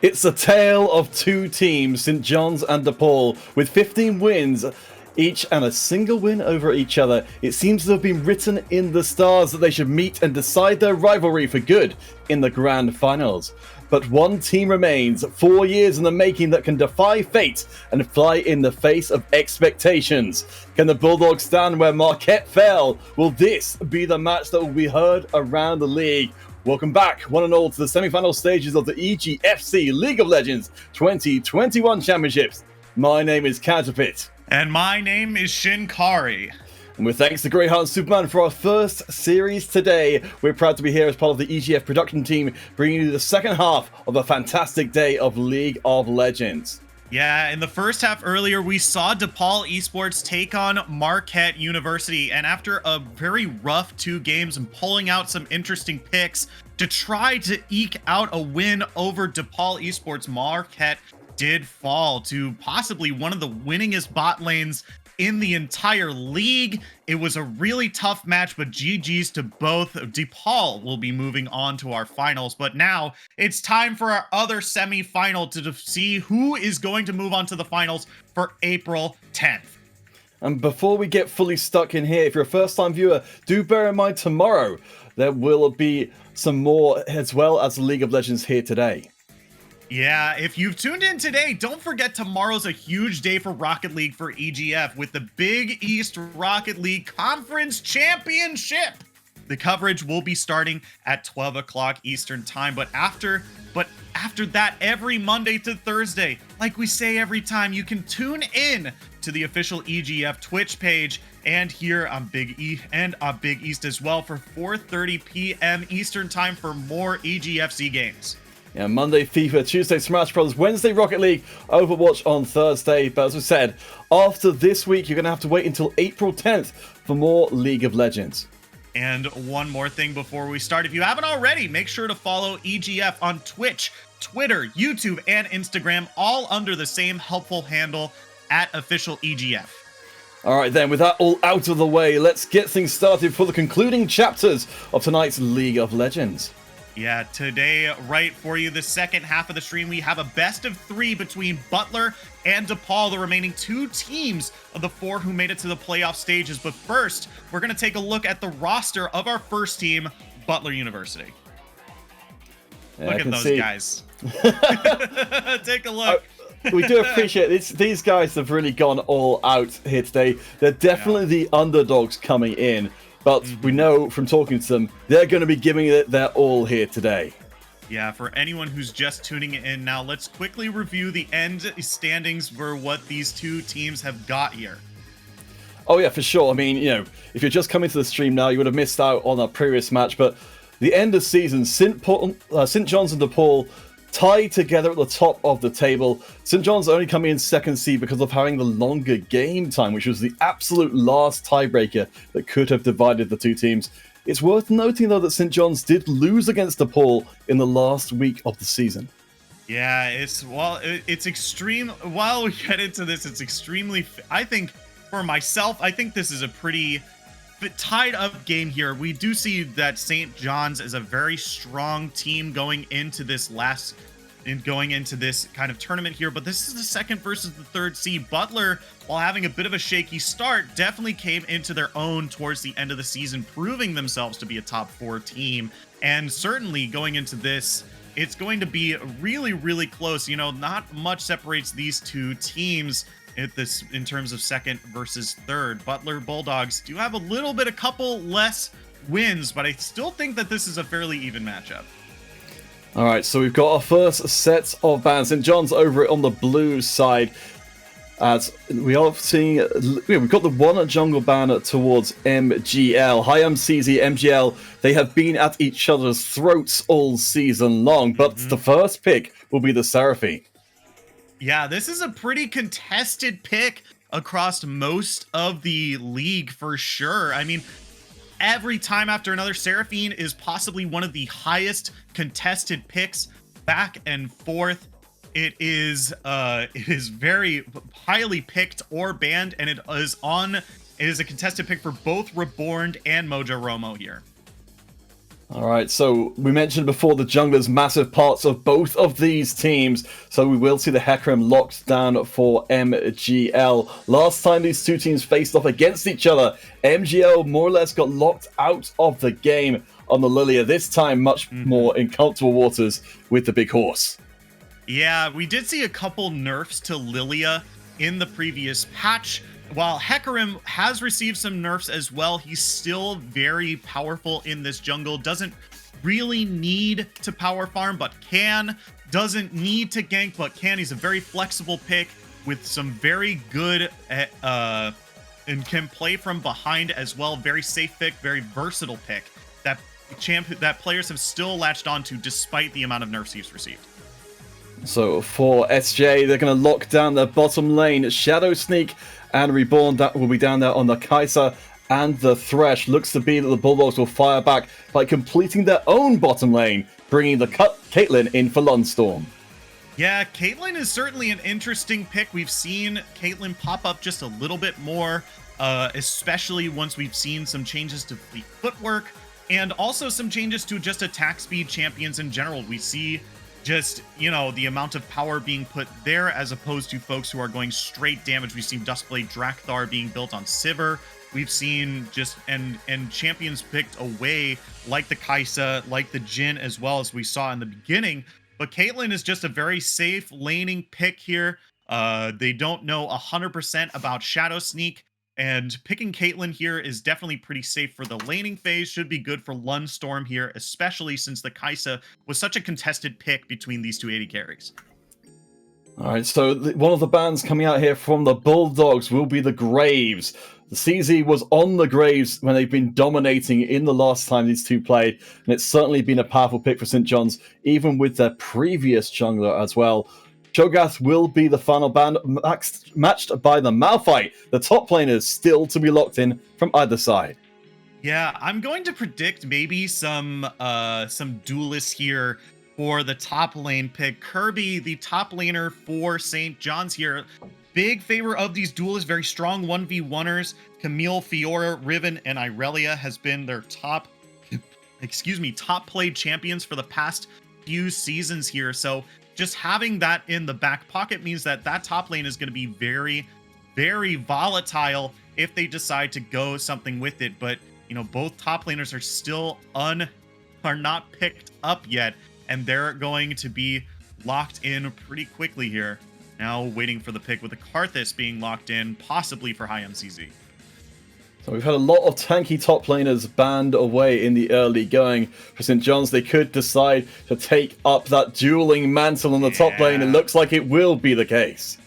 It's a tale of two teams, St. John's and DePaul, with 15 wins each and a single win over each other. It seems to have been written in the stars that they should meet and decide their rivalry for good in the grand finals. But one team remains, 4 years in the making, that can defy fate and fly in the face of expectations. Can the Bulldogs stand where Marquette fell? Will this be the match that will be heard around the league? Welcome back, one and all, to the semi-final stages of the EGFC League of Legends 2021 Championships. My name is Counterfeit. And my name is Shinkari. And with thanks to Greyheart and Superman for our first series today, we're proud to be here as part of the EGF production team, bringing you the second half of a fantastic day of League of Legends. Yeah, in the first half earlier, we saw DePaul Esports take on Marquette University, and after a very rough 2 games and pulling out some interesting picks to try to eke out a win over DePaul Esports, Marquette did fall to possibly one of the winningest bot lanes in the entire league. It was a really tough match, but GG's to both. DePaul will be moving on to our finals, but now it's time for our other semi-final to see who is going to move on to the finals for April 10th. And before we get fully stuck in here, if you're a first-time viewer, do bear in mind tomorrow there will be some more as well as League of Legends here today. Yeah, if you've tuned in today, don't forget tomorrow's a huge day for Rocket League for EGF with the Big East Rocket League Conference Championship. The coverage will be starting at 12 o'clock Eastern time, but after that, every Monday to Thursday, like we say every time, you can tune in to the official EGF Twitch page and here on Big E and on Big East as well for 4:30 p.m. Eastern time for more EGFC games. Yeah, Monday FIFA, Tuesday Smash Bros, Wednesday Rocket League, Overwatch on Thursday. But as we said, after this week, you're going to have to wait until April 10th for more League of Legends. And one more thing before we start. If you haven't already, make sure to follow EGF on Twitch, Twitter, YouTube, and Instagram, all under the same helpful handle at official EGF. All right, then, with that all out of the way, let's get things started for the concluding chapters of tonight's League of Legends. Yeah, today, right for you, the second half of the stream, we have a best of 3 between Butler and DePaul, the remaining 2 teams of the 4 who made it to the playoff stages. But first, we're going to take a look at the roster of our first team, Butler University. Yeah, look at those guys. Take a look. We do appreciate it. These guys have really gone all out here today. They're definitely the underdogs coming in. But we know from talking to them, they're going to be giving it their all here today. Yeah, for anyone who's just tuning in now, let's quickly review the end standings for what these 2 teams have got here. Oh yeah, for sure. I mean, if you're just coming to the stream now, you would have missed out on our previous match. But the end of season, St. John's and DePaul tied together at the top of the table. St. John's only coming in second seed because of having the longer game time, which was the absolute last tiebreaker that could have divided the 2 teams. It's worth noting, though, that St. John's did lose against DePaul in the last week of the season. Yeah, it's extreme. While we get into this, it's extremely, I think, for myself, I think this is a pretty tied up game here. We do see that St. John's is a very strong team going into this kind of tournament here, but this is the second versus the third seed. Butler, while having a bit of a shaky start, definitely came into their own towards the end of the season, proving themselves to be a top 4 team. And certainly going into this, it's going to be really, really close. Not much separates these 2 teams in terms of second versus third. Butler Bulldogs do have a couple less wins, but I still think that this is a fairly even matchup. All right, so we've got our first set of bans. St. John's over it on the blue side. As we are seeing, we've got the one jungle banner towards MGL. Hi, CZ, MGL. They have been at each other's throats all season long, but the first pick will be the Seraphine. Yeah, this is a pretty contested pick across most of the league for sure. I mean, every time after another, Seraphine is possibly one of the highest contested picks back and forth. It is very highly picked or banned, and it is a contested pick for both Reborn and Mojo Romo here. All right, so we mentioned before the junglers massive parts of both of these teams, so we will see the Hecarim locked down for MGL. Last time these two teams faced off against each other, MGL more or less got locked out of the game on the Lilia, this time much more in comfortable waters with the Big Horse. Yeah, we did see a couple nerfs to Lilia in the previous patch. While Hecarim has received some nerfs as well, he's still very powerful in this jungle. Doesn't really need to power farm, but can. Doesn't need to gank, but can. He's a very flexible pick with some very good and can play from behind as well. Very safe pick, very versatile pick that players have still latched onto despite the amount of nerfs he's received. So for SJ, they're going to lock down their bottom lane. Shadow Sneak and Reborn that will be down there on the Kai'Sa and the Thresh. Looks to be that the Bulldogs will fire back by completing their own bottom lane, bringing the Caitlyn in for Lundstorm. Yeah, Caitlyn is certainly an interesting pick. We've seen Caitlyn pop up just a little bit more, especially once we've seen some changes to the footwork and also some changes to just attack speed champions in general. We see just, you know, the amount of power being put there as opposed to folks who are going straight damage. We've seen Duskblade Drakthar being built on Sivir. We've seen just and champions picked away like the Kai'Sa, like the Jhin, as well as we saw in the beginning. But Caitlyn is just a very safe laning pick here. They don't know 100% about Shadow Sneak, and picking Caitlyn here is definitely pretty safe for the laning phase. Should be good for Lundstorm here, especially since the Kai'Sa was such a contested pick between these two AD carries. All right, so one of the bans coming out here from the Bulldogs will be the Graves. The CZ was on the Graves when they've been dominating in the last time these two played, and it's certainly been a powerful pick for St. John's, even with their previous jungler as well. Cho'Gath will be the final ban, matched by the Malphite. The top laners still to be locked in from either side. Yeah, I'm going to predict maybe some duelists here for the top lane pick. Kirby, the top laner for St. John's here. Big favor of these duelists, very strong 1v1ers. Camille, Fiora, Riven, and Irelia has been their top played champions for the past few seasons here. So just having that in the back pocket means that top lane is going to be very, very volatile if they decide to go something with it. But, you know, both top laners are still are not picked up yet, and they're going to be locked in pretty quickly here. Now waiting for the pick with the Karthus being locked in, possibly for high MCZ. So we've had a lot of tanky top laners banned away in the early going. For St. John's, they could decide to take up that dueling mantle on the top lane. It looks like it will be the case.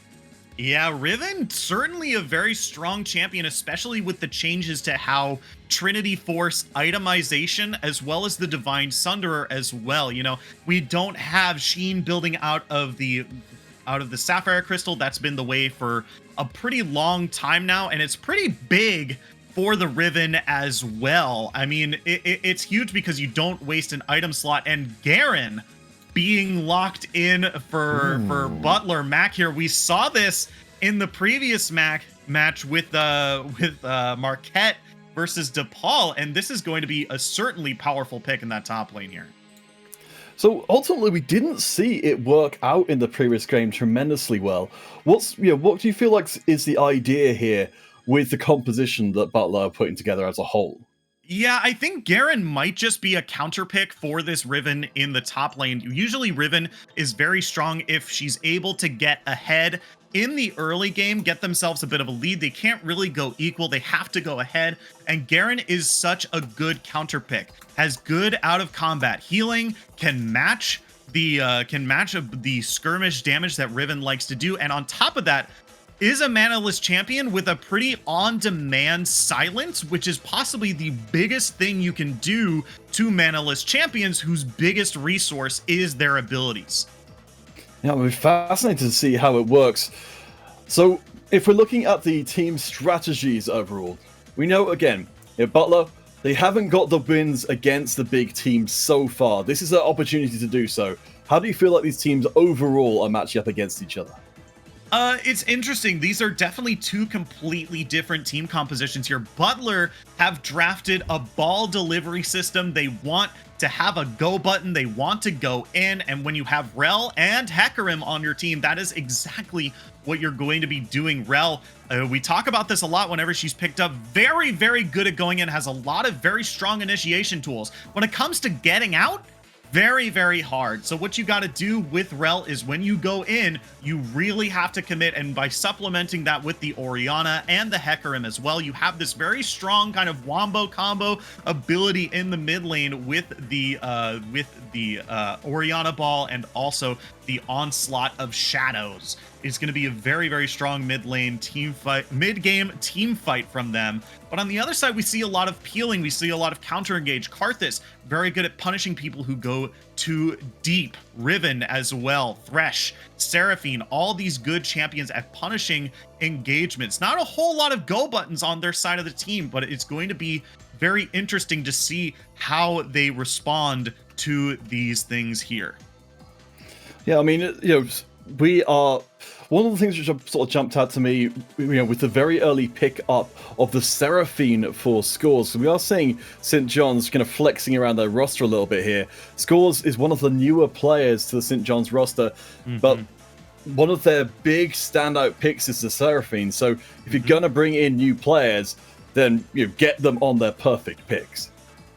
Yeah, Riven, certainly a very strong champion, especially with the changes to how Trinity Force itemization, as well as the Divine Sunderer as well. You know, we don't have Sheen building out of the Sapphire Crystal. That's been the way for a pretty long time now, and it's pretty big for the Riven as well. I mean, it's huge because you don't waste an item slot, and Garen being locked in for Butler Mac here. We saw this in the previous match with Marquette versus DePaul, and this is going to be a certainly powerful pick in that top lane here. So ultimately, we didn't see it work out in the previous game tremendously well. What do you feel like is the idea here with the composition that Butler are putting together as a whole? Yeah, I think Garen might just be a counter pick for this Riven in the top lane. Usually Riven is very strong if she's able to get ahead in the early game, get themselves a bit of a lead. They can't really go equal. They have to go ahead. And Garen is such a good counter pick. Has good out of combat healing, can match the skirmish damage that Riven likes to do. And on top of that, is a manaless champion with a pretty on-demand silence, which is possibly the biggest thing you can do to manaless champions whose biggest resource is their abilities. Yeah, we're fascinated to see how it works. So, if we're looking at the team strategies overall, we know, again, Butler, they haven't got the wins against the big teams so far. This is an opportunity to do so. How do you feel like these teams overall are matching up against each other? It's interesting. These are definitely two completely different team compositions here. Butler have drafted a ball delivery system. They want to have a go button. They want to go in. And when you have Rel and Hecarim on your team, that is exactly what you're going to be doing. Rel, we talk about this a lot whenever she's picked up. Very, very good at going in. Has a lot of very strong initiation tools. When it comes to getting out, very, very hard. So what you got to do with Rel is when you go in, you really have to commit. And by supplementing that with the Orianna and the Hecarim as well, you have this very strong kind of wombo combo ability in the mid lane with the Orianna ball and also the onslaught of shadows. It's going to be a very, very strong mid lane team fight, mid game team fight from them. But on the other side, we see a lot of peeling. We see a lot of counter engage. Karthus, very good at punishing people who go too deep. Riven as well. Thresh, Seraphine, all these good champions at punishing engagements. Not a whole lot of go buttons on their side of the team, but it's going to be very interesting to see how they respond to these things here. Yeah, I mean, we are one of the things which sort of jumped out to me, with the very early pick up of the Seraphine for Scores. So we are seeing St. John's kind of flexing around their roster a little bit here. Scores is one of the newer players to the St. John's roster, but one of their big standout picks is the Seraphine. So if you're gonna bring in new players, then get them on their perfect picks.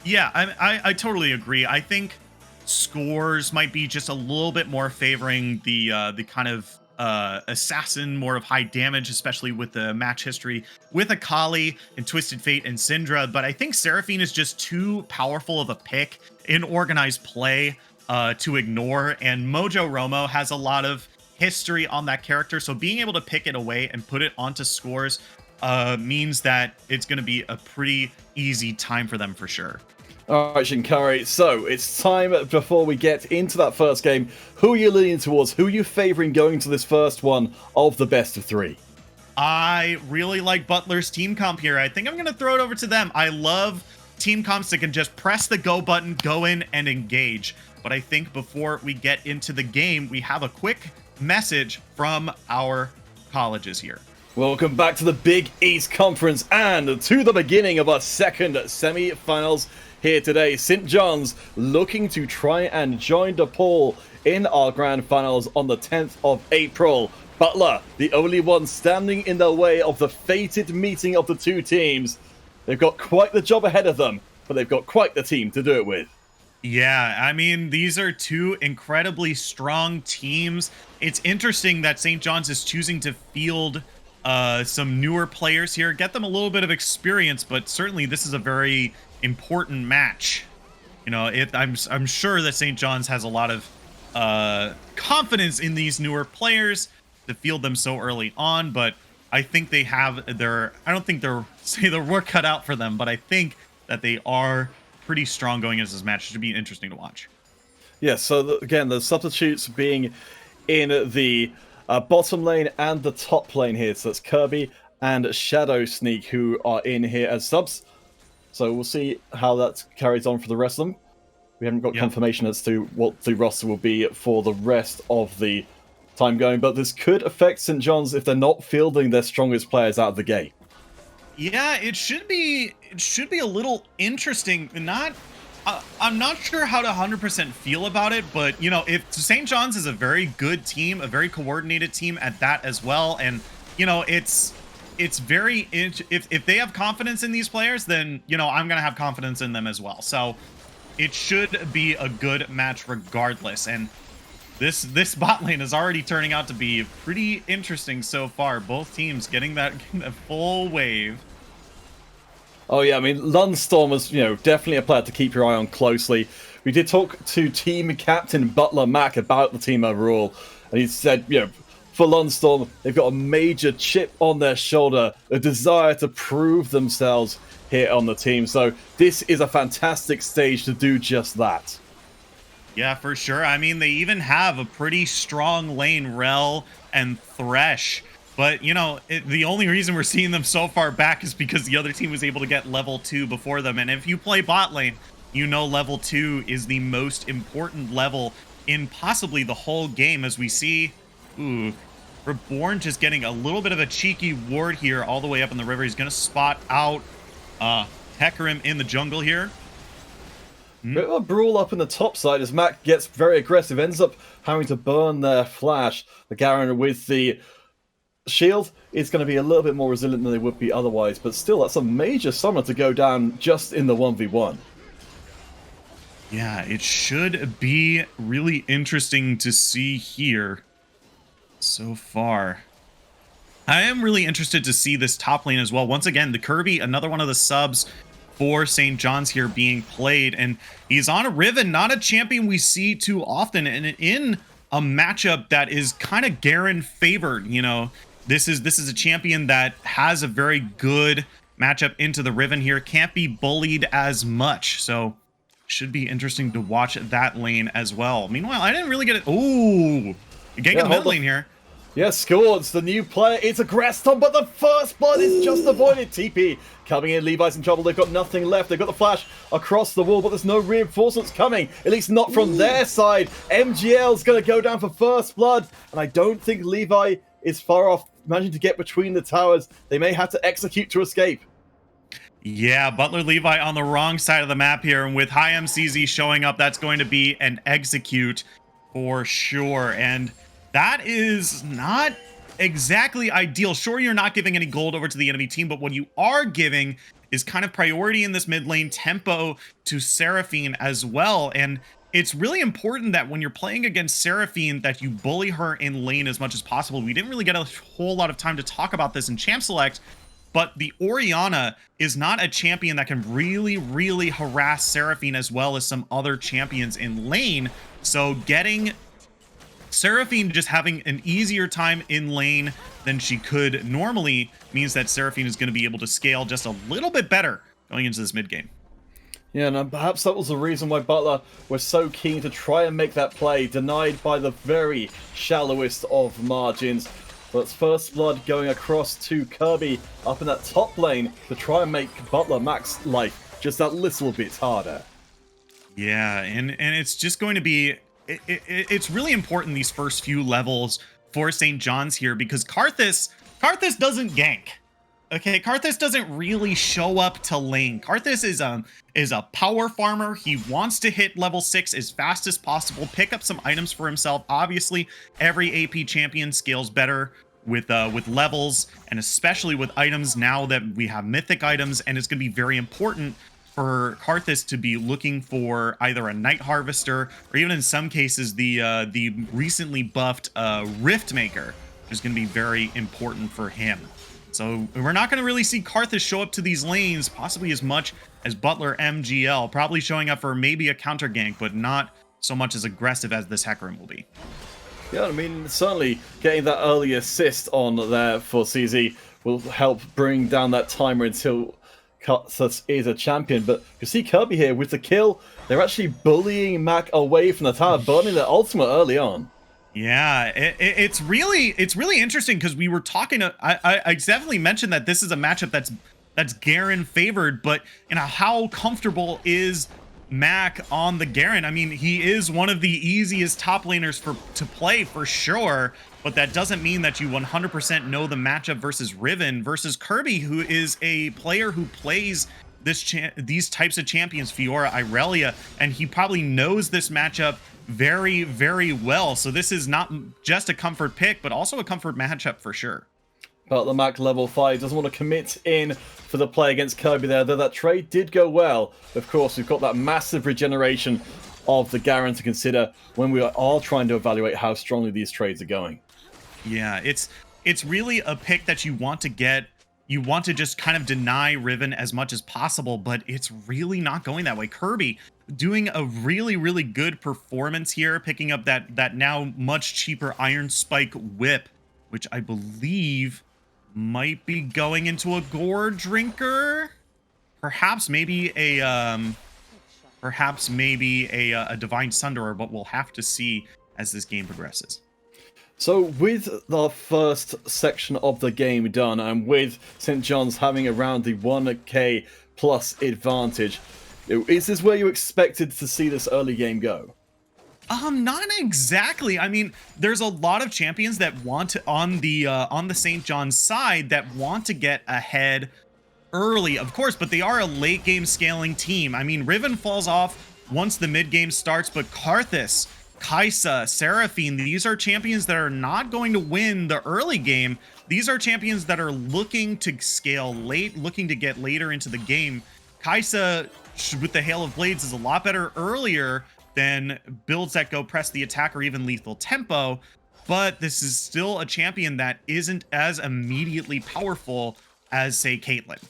Yeah, I totally agree. I think Scores might be just a little bit more favoring the kind of assassin, more of high damage, especially with the match history with Akali and Twisted Fate and Syndra. But I think Seraphine is just too powerful of a pick in organized play to ignore. And Mojo Romo has a lot of history on that character, so being able to pick it away and put it onto Scores means that it's going to be a pretty easy time for them for sure. All right, Shinkari, so it's time before we get into that first game. Who are you leaning towards? Who are you favoring going to this first one of the best of three? I really like Butler's team comp here. I think I'm going to throw it over to them. I love team comps that can just press the go button, go in, and engage. But I think before we get into the game, we have a quick message from our colleges here. Welcome back to the Big East Conference and to the beginning of our second semi-finals. Here today, St. John's looking to try and join DePaul in our grand finals on the 10th of April. Butler, the only one standing in the way of the fated meeting of the two teams. They've got quite the job ahead of them, but they've got quite the team to do it with. Yeah, I mean, these are two incredibly strong teams. It's interesting that St. John's is choosing to field some newer players here, get them a little bit of experience, but certainly this is a very important match. I'm sure that St. John's has a lot of confidence in these newer players to field them so early on, but I think they have I don't think they're their work cut out for them, but I think that they are pretty strong going into this match. It should be interesting to watch. Yeah, so again, the substitutes being in the bottom lane and the top lane here. So that's Kirby and Shadow Sneak who are in here as subs. So we'll see how that carries on for the rest of them. We haven't got confirmation as to what the roster will be for the rest of the time going, but this could affect St. John's if they're not fielding their strongest players out of the gate. Yeah, it should be a little interesting. I'm not sure how to 100% feel about it, but if St. John's is a very good team, a very coordinated team at that as well, and it's very if they have confidence in these players, then I'm gonna have confidence in them as well. So it should be a good match regardless. And this bot lane is already turning out to be pretty interesting so far. Both teams getting that full wave. Oh yeah, I mean, Lunstorm was, definitely a player to keep your eye on closely. We did talk to team captain Butler Mac about the team overall, and he said, for Lunstorm, they've got a major chip on their shoulder, a desire to prove themselves here on the team. So this is a fantastic stage to do just that. Yeah, for sure. I mean, they even have a pretty strong lane, Rel and Thresh. But, the only reason we're seeing them so far back is because the other team was able to get level 2 before them. And if you play bot lane, level 2 is the most important level in possibly the whole game, as we see. Ooh, Reborn just getting a little bit of a cheeky ward here all the way up in the river. He's going to spot out Hecarim in the jungle here. Bit of a brawl up in the top side as Mac gets very aggressive, ends up having to burn their flash. The Garen with the shield is going to be a little bit more resilient than they would be otherwise, but still, that's a major summoner to go down just in the 1v1. Yeah, it should be really interesting to see here so far. I am really interested to see this top lane as well. Once again, the Kirby, another one of the subs for St. John's here being played, and he's on a Riven, not a champion we see too often, and in a matchup that is kind of Garen favored. You know, this is a champion that has a very good matchup into the Riven here, can't be bullied as much, so should be interesting to watch that lane as well. Meanwhile, I didn't really get it. Ooh, getting in the mid lane here. Yeah, Scords, the new player. It's a Graston, but the first blood is just avoided. TP coming in. Levi's in trouble. They've got nothing left. They've got the flash across the wall, but there's no reinforcements coming. At least not from their side. MGL's going to go down for first blood, and I don't think Levi is far off managing to get between the towers. They may have to execute to escape. Yeah, Butler Levi on the wrong side of the map here, and with high MCZ showing up, that's going to be an execute for sure. And that is not exactly ideal. Sure, you're not giving any gold over to the enemy team, but what you are giving is kind of priority in this mid lane, tempo to Seraphine as well. And it's really important that when you're playing against Seraphine that you bully her in lane as much as possible. We didn't really get a whole lot of time to talk about this in Champ Select, but the Orianna is not a champion that can really harass Seraphine as well as some other champions in lane. So getting Seraphine just having an easier time in lane than she could normally means that Seraphine is going to be able to scale just a little bit better going into this mid game. Yeah, and perhaps that was the reason why Butler was so keen to try and make that play, denied by the very shallowest of margins. But first blood going across to Kirby up in that top lane to try and make Butler Mac's life just that little bit harder. Yeah, and it's just going to be it's really important these first few levels for St. John's here, because Karthus doesn't gank. Okay, Karthus doesn't really show up to lane. Karthus is a power farmer. He wants to hit level 6 as fast as possible, pick up some items for himself. Obviously, every AP champion scales better with levels, and especially with items now that we have mythic items, and it's going to be very important for Karthus to be looking for either a Night Harvester or even in some cases the recently buffed Rift Maker, which is going to be very important for him. So we're not going to really see Karthus show up to these lanes possibly as much as Butler MGL, probably showing up for maybe a counter gank, but not so much as aggressive as this Hecarim will be. Yeah, I mean, certainly getting that early assist on there for CZ will help bring down that timer until Karthus is a champion. But you see Kirby here with the kill. They're actually bullying Mac away from the tower, burning their ultimate early on. Yeah, it's really interesting, because we were talking. I definitely mentioned that this is a matchup that's Garen favored, but you know, how comfortable is Mac on the Garen? I mean, he is one of the easiest top laners to play for sure, but that doesn't mean that you 100% know the matchup versus Riven versus Kirby, who is a player who plays these types of champions, Fiora, Irelia, and he probably knows this matchup very well. So this is not just a comfort pick, but also a comfort matchup for sure. But the Mac level 5 doesn't want to commit in for the play against Kirby there, though that trade did go well. Of course, we've got that massive regeneration of the Garen to consider when we are trying to evaluate how strongly these trades are going. Yeah, it's really a pick that you want to get. You want to just kind of deny Riven as much as possible, but it's really not going that way. Kirby doing a really good performance here, picking up that now much cheaper Iron Spike whip, which I believe might be going into a Gore Drinker, perhaps maybe a Divine Sunderer, but we'll have to see as this game progresses. So with the first section of the game done, and with St. John's having around the 1k plus advantage, is this where you expected to see this early game go? Not exactly. I mean, there's a lot of champions that want to on the St. John's side that want to get ahead early, of course, but they are a late game scaling team. I mean, Riven falls off once the mid game starts, but Karthus, Kaisa, Seraphine, these are champions that are not going to win the early game. These are champions that are looking to scale late, looking to get later into the game. Kaisa with the Hail of Blades is a lot better earlier than builds that go press the attack or even lethal tempo, but this is still a champion that isn't as immediately powerful as, say, Caitlyn.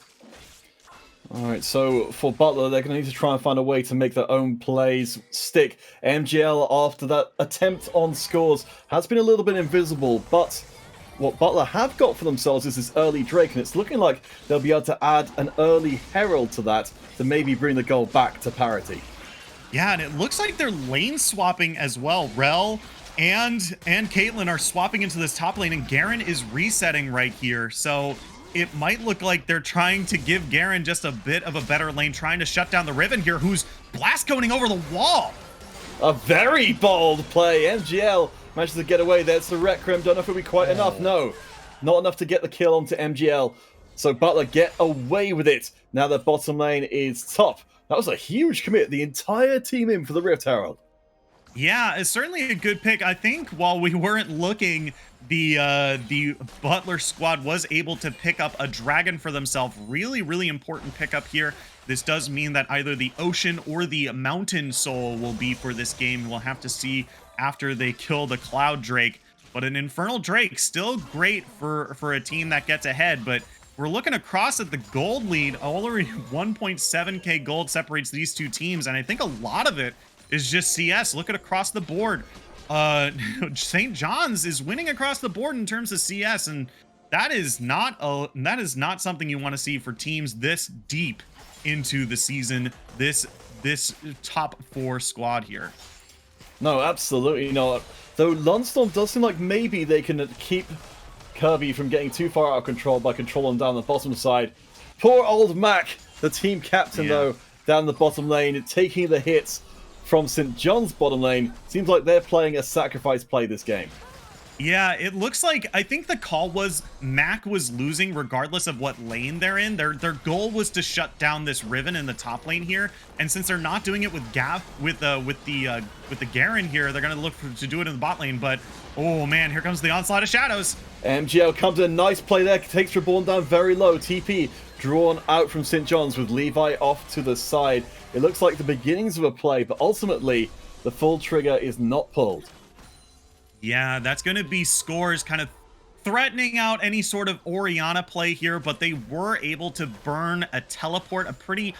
All right, so for Butler, they're going to need to try and find a way to make their own plays stick. MGL, after that attempt on scores, has been a little bit invisible, but what Butler have got for themselves is this early Drake, and it's looking like they'll be able to add an early Herald to that to maybe bring the goal back to parity. Yeah, and it looks like they're lane swapping as well. Rel and Caitlyn are swapping into this top lane, and Garen is resetting right here. So it might look like they're trying to give Garen just a bit of a better lane, trying to shut down the Riven here, who's blast coning over the wall. A very bold play. MGL manages to get away there. It's the Requiem. Don't know if it'll be quite enough. No, not enough to get the kill onto MGL. So Butler get away with it. Now the bottom lane is top. That was a huge commit. The entire team in for the Rift Herald. Yeah, it's certainly a good pick. I think while we weren't looking, the Butler squad was able to pick up a dragon for themselves. Really, really important pickup here. This does mean that either the ocean or the mountain soul will be for this game. We'll have to see after they kill the cloud drake. But an infernal drake, still great for a team that gets ahead. But we're looking across at the gold lead. Already 1.7k gold separates these two teams, and I think a lot of it is just CS. Look at across the board. St. John's is winning across the board in terms of CS, and that is not something you want to see for teams this deep into the season. This top 4 squad here. No, absolutely not. Though Lunstorm does seem like maybe they can keep Kirby from getting too far out of control by controlling down the bottom side. Poor old Mac, the team captain, though, down the bottom lane, taking the hits from St. John's bottom lane. Seems like they're playing a sacrifice play this game. Yeah, it looks like, I think the call was Mac was losing regardless of what lane they're in. Their goal was to shut down this Riven in the top lane here, and since they're not doing it with the Garen here, they're gonna look to do it in the bot lane. But oh man, here comes the onslaught of shadows. MGL comes in, nice play there, takes Reborn down very low. TP drawn out from St. John's with Levi off to the side. It looks like the beginnings of a play, but ultimately the full trigger is not pulled. Yeah, that's going to be scores kind of threatening out any sort of Orianna play here, but they were able to burn a teleport, a pretty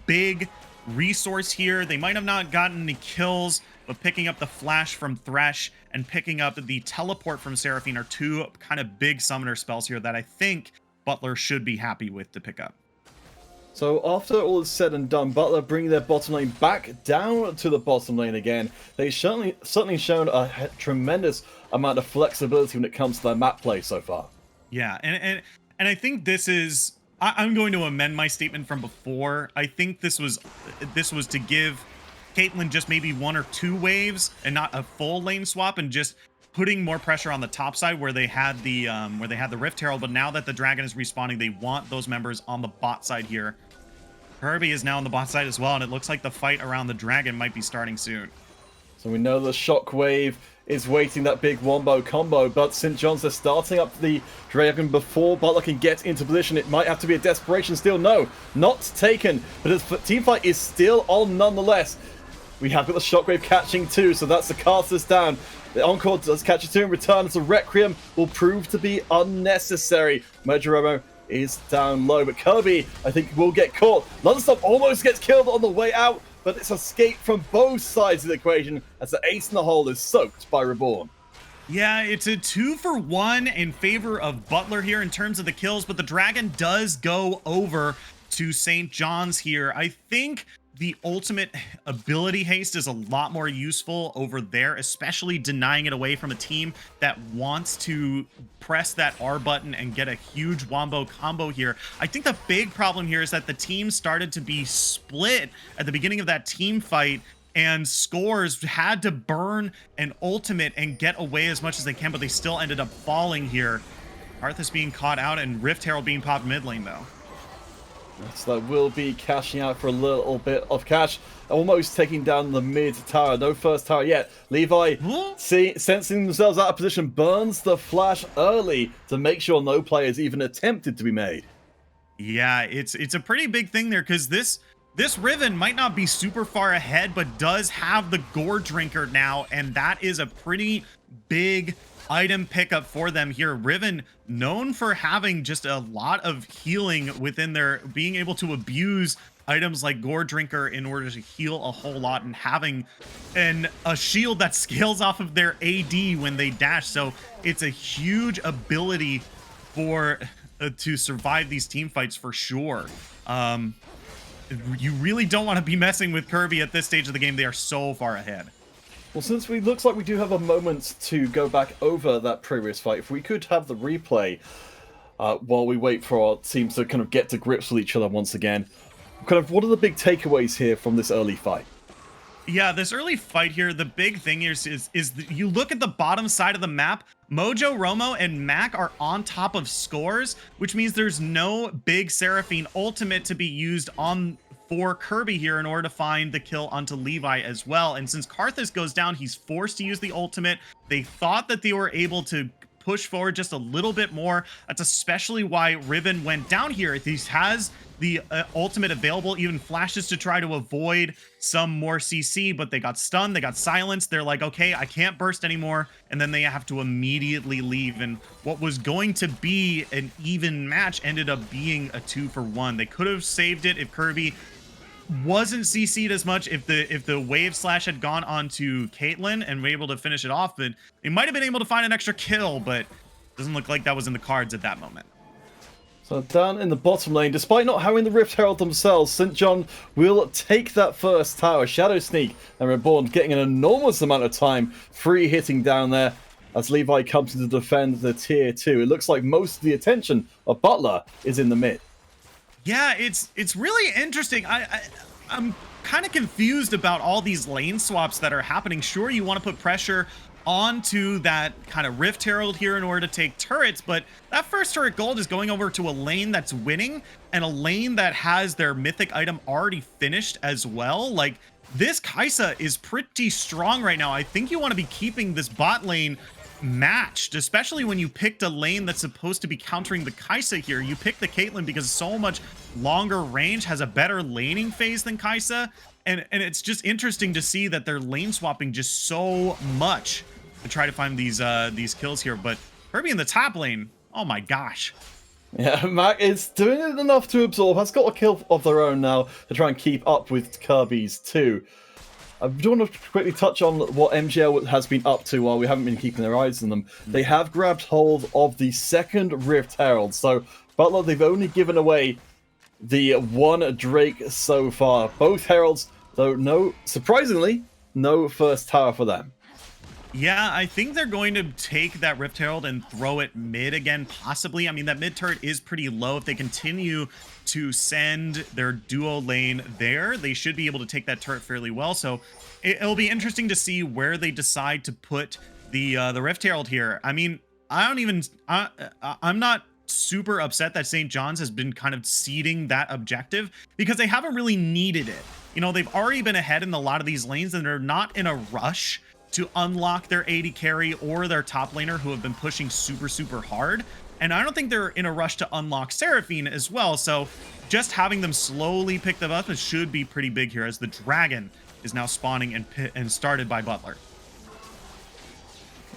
big resource here. They might have not gotten any kills, but picking up the flash from Thresh and picking up the teleport from Seraphine are two kind of big summoner spells here that I think Butler should be happy with to pick up. So after all is said and done, Butler bringing their bottom lane back down to the bottom lane again. They've certainly shown a tremendous amount of flexibility when it comes to their map play so far. Yeah, and I think this is, I'm going to amend my statement from before. I think this was to give Caitlyn just maybe 1 or 2 waves and not a full lane swap, and just putting more pressure on the top side where they had the Rift Herald. But now that the Dragon is respawning, they want those members on the bot side here. Kirby is now on the bot side as well, and it looks like the fight around the Dragon might be starting soon. So we know the Shockwave is waiting that big wombo combo, but St. John's are starting up the Dragon before Butler can get into position. It might have to be a desperation steal. No, not taken, but his team fight is still on nonetheless. We have got the Shockwave catching too, so that's the casters down. The Encore does catch it too in return, as the Requiem will prove to be unnecessary. Mojiromo is down low, but Kirby, I think, will get caught. Lunstop almost gets killed on the way out, but it's escaped from both sides of the equation as the ace in the hole is soaked by Reborn. Yeah, it's a 2-for-1 in favor of Butler here in terms of the kills, but the Dragon does go over to St. John's here. I think the ultimate ability haste is a lot more useful over there, especially denying it away from a team that wants to press that R button and get a huge wombo combo here. I think the big problem here is that the team started to be split at the beginning of that team fight, and Scores had to burn an ultimate and get away as much as they can, but they still ended up falling here. Arthas being caught out and Rift Herald being popped mid lane though. So that will be cashing out for a little bit of cash. Almost taking down the mid tower. No first tower yet. Levi, sensing themselves out of position, burns the flash early to make sure no players even attempted to be made. Yeah, it's a pretty big thing there, because this Riven might not be super far ahead, but does have the Gore Drinker now, and that is a pretty big item pickup for them here. Riven, known for having just a lot of healing within their, being able to abuse items like Gore Drinker in order to heal a whole lot, and having a shield that scales off of their AD when they dash. So it's a huge ability for to survive these team fights for sure. You really don't want to be messing with Kirby at this stage of the game. They are so far ahead. Well, since we looks like we do have a moment to go back over that previous fight, if we could have the replay while we wait for our teams to kind of get to grips with each other once again. Kind of, what are the big takeaways here from this early fight? Yeah, this early fight here, the big thing is you look at the bottom side of the map, Mojo, Romo, and Mac are on top of Scores, which means there's no big Seraphine ultimate to be used on for Kirby here in order to find the kill onto Levi as well. And since Karthus goes down, he's forced to use the ultimate. They thought that they were able to push forward just a little bit more. That's especially why Riven went down here. He has the ultimate available, even flashes to try to avoid some more CC, but they got stunned, they got silenced. They're like, okay, I can't burst anymore. And then they have to immediately leave. And what was going to be an even match ended up being a 2-for-1. They could have saved it if Kirby wasn't CC'd as much, if the wave slash had gone onto Caitlyn and were able to finish it off. But they might have been able to find an extra kill, but doesn't look like that was in the cards at that moment. So down in the bottom lane, despite not having the Rift Herald themselves, St. John will take that first tower. Shadow Sneak and Reborn getting an enormous amount of time free hitting down there as Levi comes in to defend the tier 2. It looks like most of the attention of Butler is in the mid. Yeah, it's really interesting. I'm kind of confused about all these lane swaps that are happening. Sure, you want to put pressure onto that kind of Rift Herald here in order to take turrets, but that first turret gold is going over to a lane that's winning and a lane that has their mythic item already finished as well. Like, this Kai'Sa is pretty strong right now. I think you want to be keeping this bot lane matched, especially when you picked a lane that's supposed to be countering the Kai'Sa here. You picked the Caitlyn because it's so much longer range, has a better laning phase than Kai'Sa, and it's just interesting to see that they're lane swapping just so much to try to find these kills here. But Kirby in the top lane, oh my gosh. Yeah, Mac is doing it enough to absorb. Has got a kill of their own now to try and keep up with Kirby's too. I do want to quickly touch on what MGL has been up to while we haven't been keeping their eyes on them. They have grabbed hold of the second Rift Herald. So Butler, they've only given away the one Drake so far. Both Heralds, though, surprisingly, no first tower for them. Yeah, I think they're going to take that Rift Herald and throw it mid again, possibly. I mean, that mid turret is pretty low. If they continue to send their duo lane there, they should be able to take that turret fairly well. So it'll be interesting to see where they decide to put the Rift Herald here. I mean, I'm not super upset that St. John's has been kind of ceding that objective, because they haven't really needed it. You know, they've already been ahead in a lot of these lanes, and they're not in a rush to unlock their AD carry or their top laner, who have been pushing super hard. And I don't think they're in a rush to unlock Seraphine as well. So just having them slowly pick them up, it should be pretty big here, as the dragon is now spawning and started by Butler.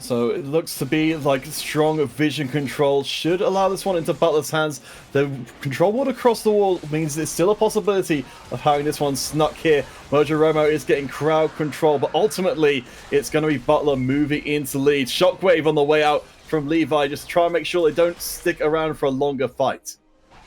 So it looks to be like strong vision control should allow this one into Butler's hands. The control ward across the wall means there's still a possibility of having this one snuck here. Mojo Romo is getting crowd control, but ultimately it's going to be Butler moving into lead. Shockwave on the way out from Levi, just to try and make sure they don't stick around for a longer fight.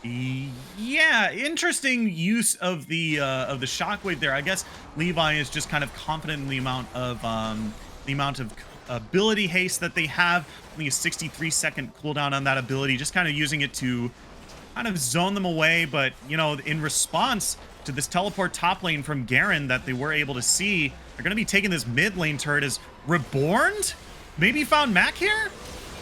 Yeah, interesting use of the shockwave there. I guess Levi is just kind of confident in the amount of ability haste that they have. Only a 63-second cooldown on that ability, just kind of using it to kind of zone them away. But, you know, in response to this teleport top lane from Garen that they were able to see, They're going to be taking this mid lane turret. Is Reborn maybe found Mac here?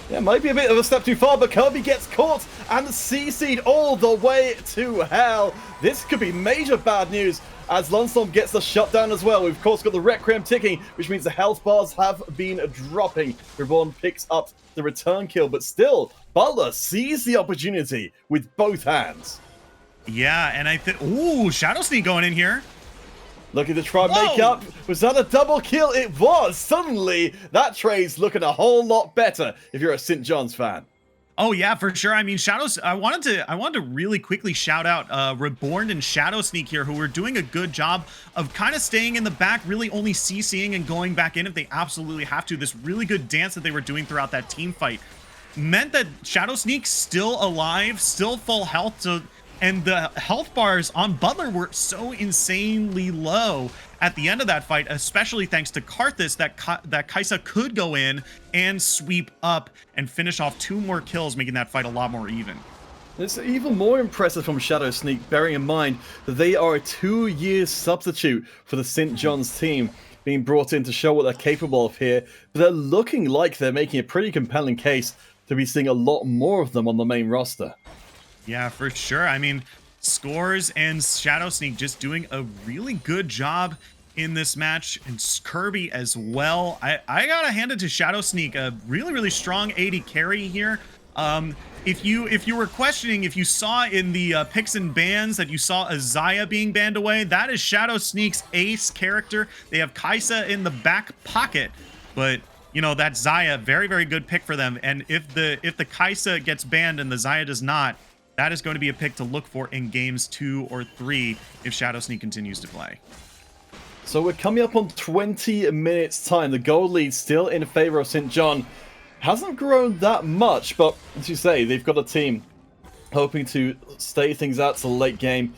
Yeah, might be a bit of a step too far, but Kirby gets caught and CC'd all the way to hell. This could be major bad news as Lunstorm gets the shutdown as well. We've of course got the Requiem ticking, which means the health bars have been dropping. Reborn picks up the return kill, but still, Butler sees the opportunity with both hands. Yeah, and I think, ooh, Shadow Sneak going in here. Looking to try and make up. Was that a double kill? It was. Suddenly, that trade's looking a whole lot better if you're a St. John's fan. Oh yeah, for sure. I mean, Shadows. I wanted to really quickly shout out Reborn and Shadow Sneak here, who were doing a good job of kind of staying in the back, really only CCing and going back in if they absolutely have to. This really good dance that they were doing throughout that team fight meant that Shadow Sneak still alive, still full health. And the health bars on Butler were so insanely low at the end of that fight, especially thanks to Karthus, that Kai'Sa could go in and sweep up and finish off 2 more kills, making that fight a lot more even. It's even more impressive from Shadow Sneak, bearing in mind that they are a 2-year substitute for the St. John's team, being brought in to show what they're capable of here. But they're looking like they're making a pretty compelling case to be seeing a lot more of them on the main roster. Yeah, for sure. I mean, Scores and Shadow Sneak just doing a really good job in this match, and Kirby as well. I gotta hand it to Shadow Sneak, a really strong AD carry here. If you were questioning if you saw in the picks and bans that you saw a Xayah being banned away, that is Shadow Sneak's ace character. They have Kai'Sa in the back pocket, but you know, that Xayah, very good pick for them. And if the Kai'Sa gets banned and the Xayah does not, that is going to be a pick to look for in games 2 or 3 if Shadow Sneak continues to play. So we're coming up on 20 minutes time. The goal lead still in favor of St. John. Hasn't grown that much, but as you say, they've got a team hoping to stay things out to the late game.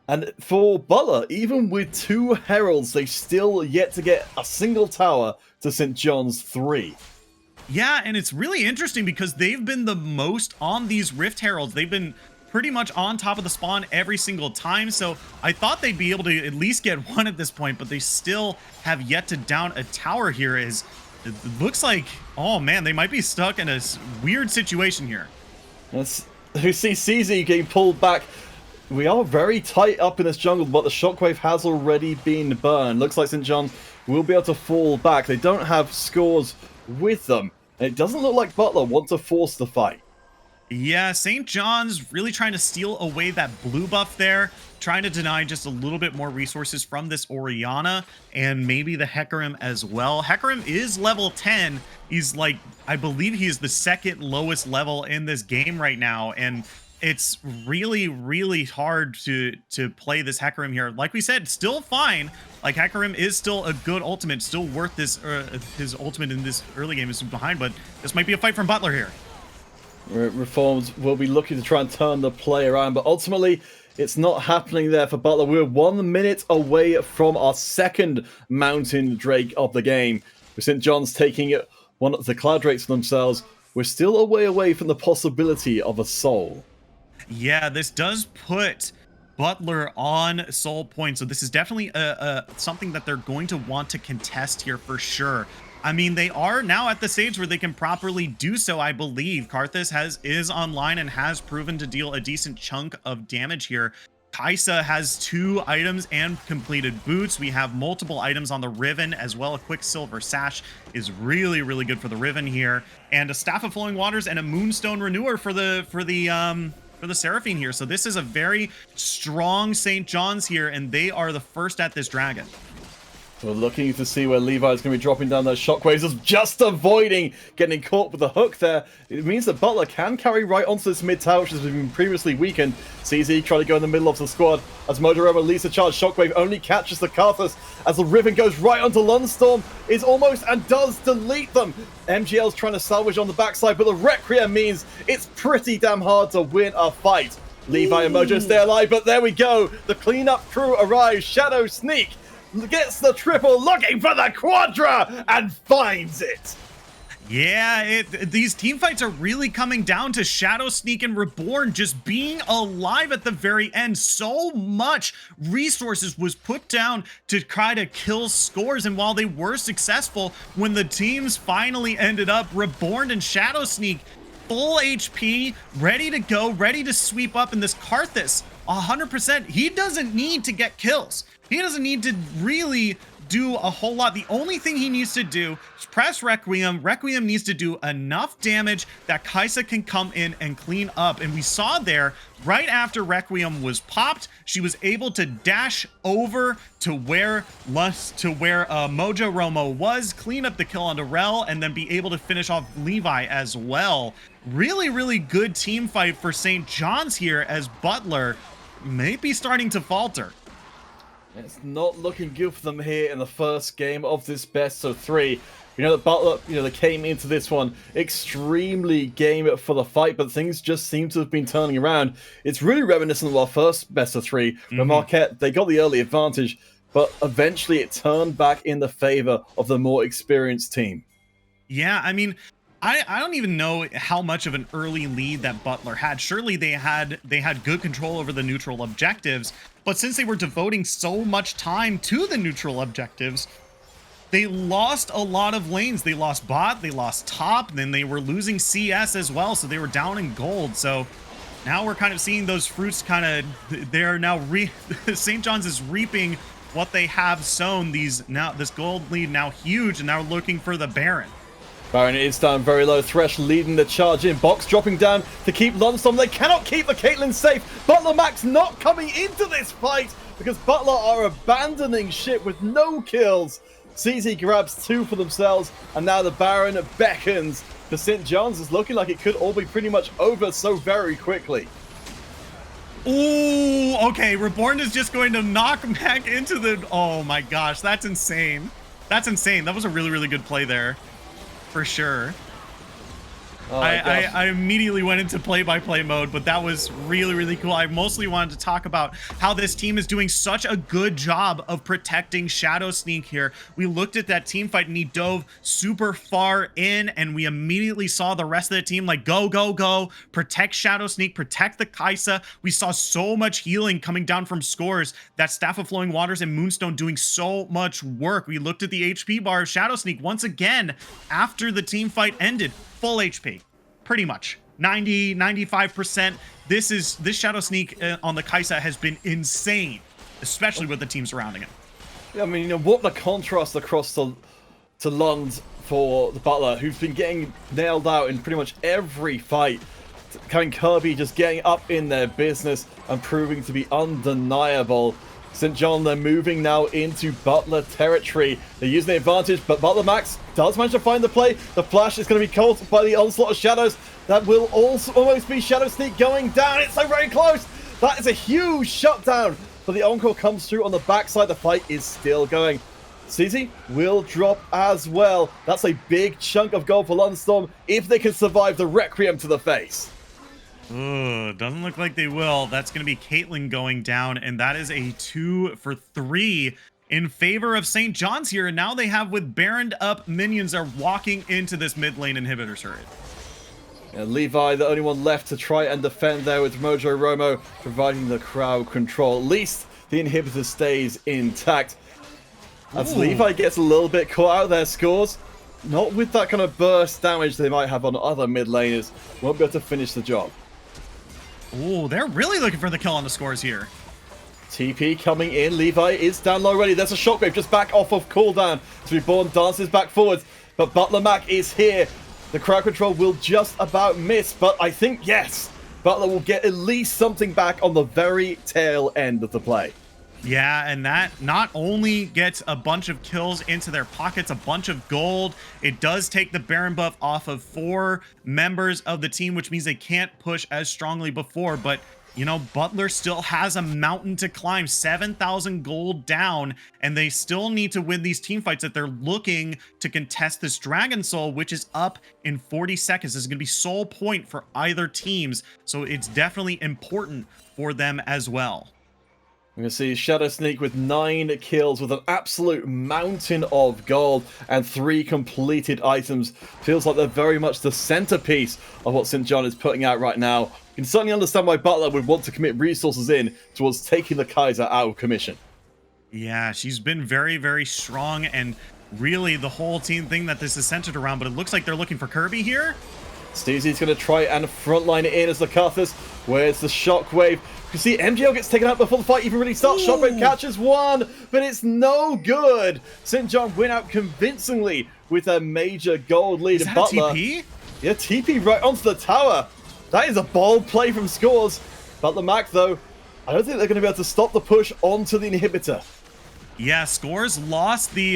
And for Butler, even with 2 Heralds, they've still yet to get a single tower to St. John's 3. Yeah, and it's really interesting because they've been the most on these Rift Heralds. They've been pretty much on top of the spawn every single time, so I thought they'd be able to at least get 1 at this point, but they still have yet to down a tower here. It looks like, oh man, they might be stuck in a weird situation here. We see CZ getting pulled back. We are very tight up in this jungle, but the shockwave has already been burned. Looks like St. John will be able to fall back. They don't have Scores with them, and it doesn't look like Butler wants to force the fight. Yeah, St. John's really trying to steal away that blue buff there, trying to deny just a little bit more resources from this Orianna and maybe the Hecarim as well. Hecarim is level 10. He's like, I believe he is the 2nd lowest level in this game right now, and it's really hard to play this Hecarim here. Like we said, still fine. Like, Hecarim is still a good ultimate, still worth this his ultimate in this early game is behind, but this might be a fight from Butler here. Reforms will be looking to try and turn the play around, but ultimately it's not happening there for Butler. We're 1 minute away from our 2nd Mountain Drake of the game. With St. John's taking one of the Cloud Drakes for themselves, we're still a way away from the possibility of a Soul. Yeah, this does put Butler on soul points, so this is definitely something that they're going to want to contest here for sure. I mean, they are now at the stage where they can properly do so, I believe. Karthus is online and has proven to deal a decent chunk of damage here. Kai'Sa has 2 items and completed boots. We have multiple items on the Riven as well. A Quicksilver Sash is really good for the Riven here, and a Staff of Flowing Waters and a Moonstone Renewer for the Seraphine here. So this is a very strong St. John's here, and they are the first at this dragon. We're looking to see where Levi is going to be dropping down those shockwaves, just avoiding getting caught with the hook there. It means that Butler can carry right onto this mid tower, which has been previously weakened. CZ trying to go in the middle of the squad as Modoroma leads the charge. Shockwave only catches the Karthus as the Riven goes right onto Lunstorm. Is almost and does delete them. MGL's trying to salvage on the backside, but the Requiem means it's pretty damn hard to win a fight. Levi and Mojo stay alive, but there we go. The cleanup crew arrives. Shadow Sneak gets the triple, looking for the quadra, and finds it. Yeah, these team fights are really coming down to Shadow Sneak and Reborn just being alive at the very end. So much resources was put down to try to kill scores, and while they were successful, when the teams finally ended up, Reborn and Shadow Sneak full HP, ready to go, ready to sweep up in this Karthus. 100%. He doesn't need to get kills. He doesn't need to really do a whole lot. The only thing he needs to do is press Requiem. Requiem needs to do enough damage that Kaisa can come in and clean up. And we saw there, right after Requiem was popped, she was able to dash over to where Mojo Romo was, clean up the kill onto Rel, and then be able to finish off Levi as well. Really, really good team fight for St. John's here, as Butler may be starting to falter. It's not looking good for them here in the first game of this best of 3. You know that Butler, they came into this one extremely game for the fight, but things just seem to have been turning around. It's really reminiscent of our first best of 3, where Marquette, they got the early advantage, but eventually it turned back in the favor of the more experienced team. Yeah, I mean, I don't even know how much of an early lead that Butler had. Surely they had good control over the neutral objectives, but since they were devoting so much time to the neutral objectives, they lost a lot of lanes. They lost bot, they lost top, and then they were losing CS as well, so they were down in gold. So now we're kind of seeing those fruits they're now St. John's is reaping what they have sown. This gold lead now huge, and now looking for the Baron. Baron is down very low. Thresh leading the charge in. Box dropping down to keep Lunstorm. They cannot keep the Caitlyn safe. Butler Max not coming into this fight because Butler are abandoning ship with no kills. CZ grabs 2 for themselves, and now the Baron beckons. For St. John's, is looking like it could all be pretty much over so very quickly. Ooh, okay. Reborn is just going to knock back into the... Oh my gosh, that's insane. That's insane. That was a really, really good play there. For sure. Oh, I immediately went into play-by-play mode, but that was really, really cool. I mostly wanted to talk about how this team is doing such a good job of protecting Shadow Sneak here. We looked at that team fight and he dove super far in, and we immediately saw the rest of the team like, go, go, go, protect Shadow Sneak, protect the Kaisa. We saw so much healing coming down from scores. That Staff of Flowing Waters and Moonstone doing so much work. We looked at the HP bar of Shadow Sneak once again after the team fight ended. Full HP, pretty much 95%. This Shadow Sneak on the Kaisa has been insane, especially with the team surrounding it. Yeah, I mean, what the contrast across to Lund for the Butler, who's been getting nailed out in pretty much every fight. Kevin Kirby just getting up in their business and proving to be undeniable. St. John, they're moving now into Butler territory. They're using the advantage, but Butler Max does manage to find the play. The flash is going to be caught by the onslaught of shadows. That will also almost be Shadow Sneak going down. It's so very close. That is a huge shutdown. But the encore comes through on the backside. The fight is still going. CZ will drop as well. That's a big chunk of gold for Lunstorm if they can survive the Requiem to the face. Doesn't look like they will. That's going to be Caitlyn going down, and that is a 2 for 3 in favor of St. John's here. And now they have, with Baroned up minions, are walking into this mid lane inhibitor turret. Yeah, Levi, the only one left to try and defend there, with Mojo Romo providing the crowd control. At least the inhibitor stays intact. As Levi gets a little bit caught out there, scores. Not with that kind of burst damage they might have on other mid laners. Won't be able to finish the job. Oh, they're really looking for the kill on the scores here. TP coming in. Levi is down low already. There's a shockwave just back off of cooldown. Reborn dances back forwards, but Butler Mac is here. The crowd control will just about miss, but I think, yes, Butler will get at least something back on the very tail end of the play. Yeah, and that not only gets a bunch of kills into their pockets, a bunch of gold, it does take the Baron buff off of 4 members of the team, which means they can't push as strongly before. But, you know, Butler still has a mountain to climb, 7,000 gold down, and they still need to win these team fights that they're looking to contest this Dragon Soul, which is up in 40 seconds. This is going to be soul point for either teams, so it's definitely important for them as well. We're going to see Shadow Sneak with 9 kills with an absolute mountain of gold and 3 completed items. Feels like they're very much the centerpiece of what St. John is putting out right now. You can certainly understand why Butler would want to commit resources in towards taking the Kaiser out of commission. Yeah, she's been very, very strong, and really the whole team thing that this is centered around, but it looks like they're looking for Kirby here. Steezy's going to try and frontline it in as the Cuthers. Where's the Shockwave? You can see MGL gets taken out before the fight even really starts. Ooh. Shockwave catches one, but it's no good. St. John win out convincingly with a major gold lead. Is that Butler. a TP? Yeah, TP right onto the tower. That is a bold play from Scores. Butler Mac, though, I don't think they're going to be able to stop the push onto the inhibitor. Yeah, Scores lost the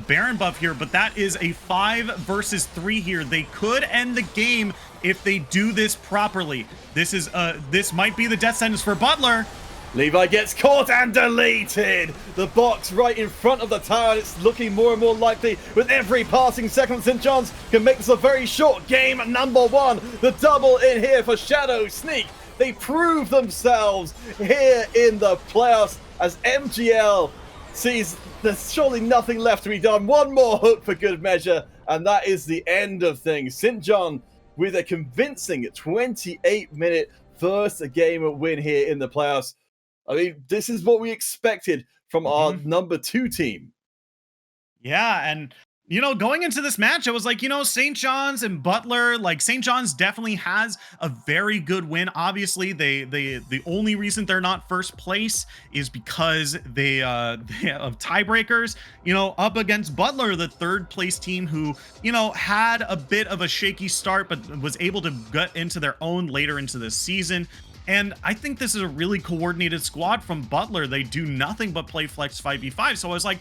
Baron buff here, but that is a 5 versus 3 here. They could end the game if they do this properly. This might be the death sentence for Butler. Levi gets caught and deleted. The box right in front of the tower, and it's looking more and more likely with every passing second. St. John's can make this a very short game. Number 1, the double in here for Shadow Sneak. They prove themselves here in the playoffs as MGL sees there's surely nothing left to be done. One more hook for good measure, and that is the end of things. St. John with a convincing 28-minute first game win here in the playoffs. I mean, this is what we expected from our number 2 team. Yeah, and you know, going into this match, I was like, you know, St. John's and Butler, like St. John's definitely has a very good win. Obviously, the only reason they're not first place is because they have tiebreakers, you know, up against Butler, the 3rd place team who, you know, had a bit of a shaky start, but was able to get into their own later into the season. And I think this is a really coordinated squad from Butler. They do nothing but play flex 5v5. So I was like,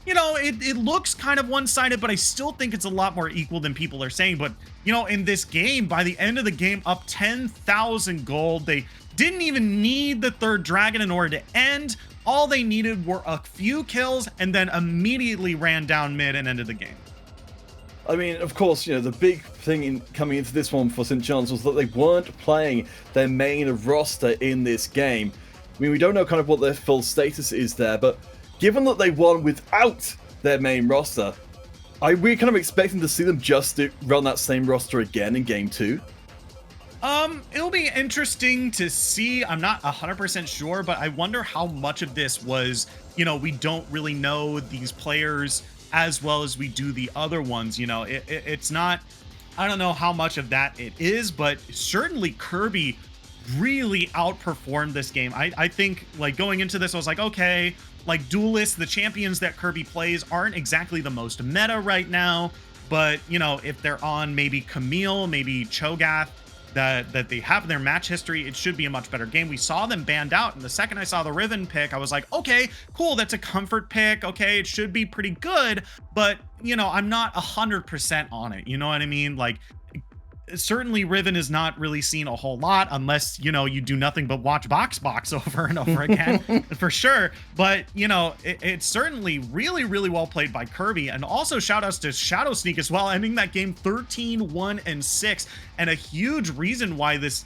you know, it looks kind of one-sided, but I still think it's a lot more equal than people are saying. But, you know, in this game, by the end of the game, up 10,000 gold. They didn't even need the 3rd dragon in order to end. All they needed were a few kills and then immediately ran down mid and ended the game. I mean, of course, you know, the big thing coming into this one for St. John's was that they weren't playing their main roster in this game. I mean, we don't know kind of what their full status is there, but given that they won without their main roster, we're kind of expecting to see them just run that same roster again in game 2. It'll be interesting to see. I'm not 100% sure, but I wonder how much of this was, you know, we don't really know these players as well as we do the other ones. You know, it's not, I don't know how much of that it is, but certainly Kirby really outperformed this game. I think, like, going into this, I was like, okay, like, duelists, the champions that Kirby plays aren't exactly the most meta right now, but, you know, if they're on maybe Camille, maybe Cho'Gath, that they have in their match history, it should be a much better game. We saw them banned out, and the second I saw the Riven pick, I was like, okay, cool, that's a comfort pick, okay, it should be pretty good, but, you know, I'm not 100% on it, you know what I mean? Like, certainly Riven is not really seen a whole lot unless, you know, you do nothing but watch Box over and over again, for sure. But, you know, it's certainly really, really well played by Kirby. And also shout outs to Shadow Sneak as well, ending that game 13-1-6. And a huge reason why this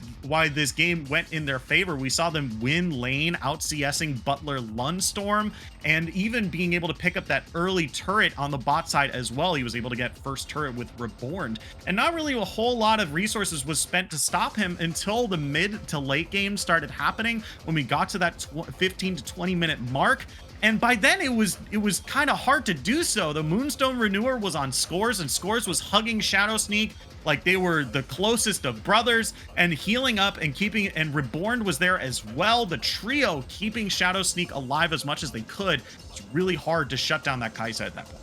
game went in their favor. We saw them win lane, out CSing Butler Lundstorm, and even being able to pick up that early turret on the bot side as well. He was able to get first turret with Reborn, and not really a whole lot of resources was spent to stop him until the mid to late game started happening, when we got to that 15 to 20 minute mark. And by then it was kind of hard to do so. The Moonstone Renewer was on Scores, and Scores was hugging Shadow Sneak like they were the closest of brothers, and healing up and keeping, and Reborn was there as well. The trio keeping Shadow Sneak alive as much as they could. It's really hard to shut down that Kai'Sa at that point.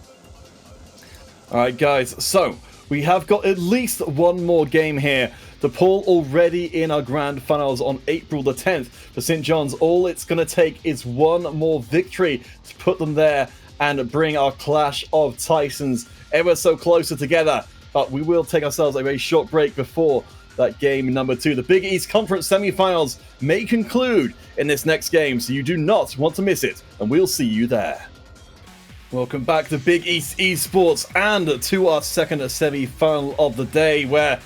All right, guys, so we have got at least one more game here. The poll already in our grand finals on April the 10th for St. John's. All it's going to take is one more victory to put them there and bring our Clash of Titans ever so closer together. But we will take ourselves a very short break before that game number 2. The Big East Conference semifinals may conclude in this next game, so you do not want to miss it, and we'll see you there. Welcome back to Big East Esports and to our second semi-final of the day, where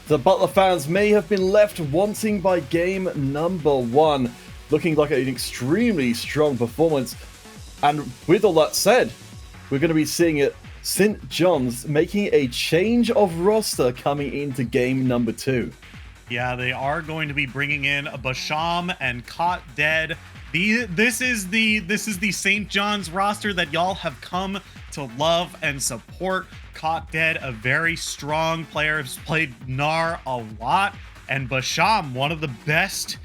the Butler fans may have been left wanting by game number 1. looking like an extremely strong performance. And with all that said, we're going to be seeing it. St. John's making a change of roster coming into game number 2. Yeah, they are going to be bringing in Basham and Caught Dead. This is the St. John's roster that y'all have come to love and support. Caught Dead, a very strong player, has played Gnar a lot, and Basham, one of the best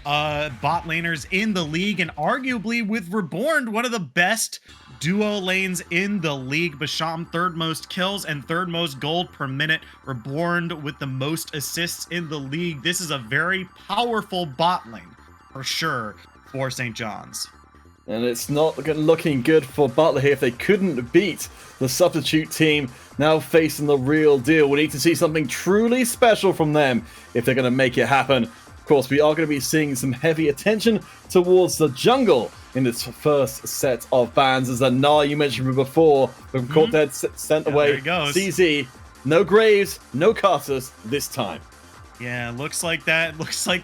bot laners in the league, and arguably with Reborn, one of the best duo lanes in the league. Basham, third most kills and third most gold per minute. Reborn with the most assists in the league. This is a very powerful bot lane for sure for St. John's. And it's not looking good for Butler here if they couldn't beat the substitute team, now facing the real deal. We need to see something truly special from them if they're going to make it happen. Of course, we are going to be seeing some heavy attention towards the jungle in this first set of bans. As Gnar, you mentioned before, from Caught Dead sent away. There he goes. CZ, no Graves, no Carters this time. Yeah, looks like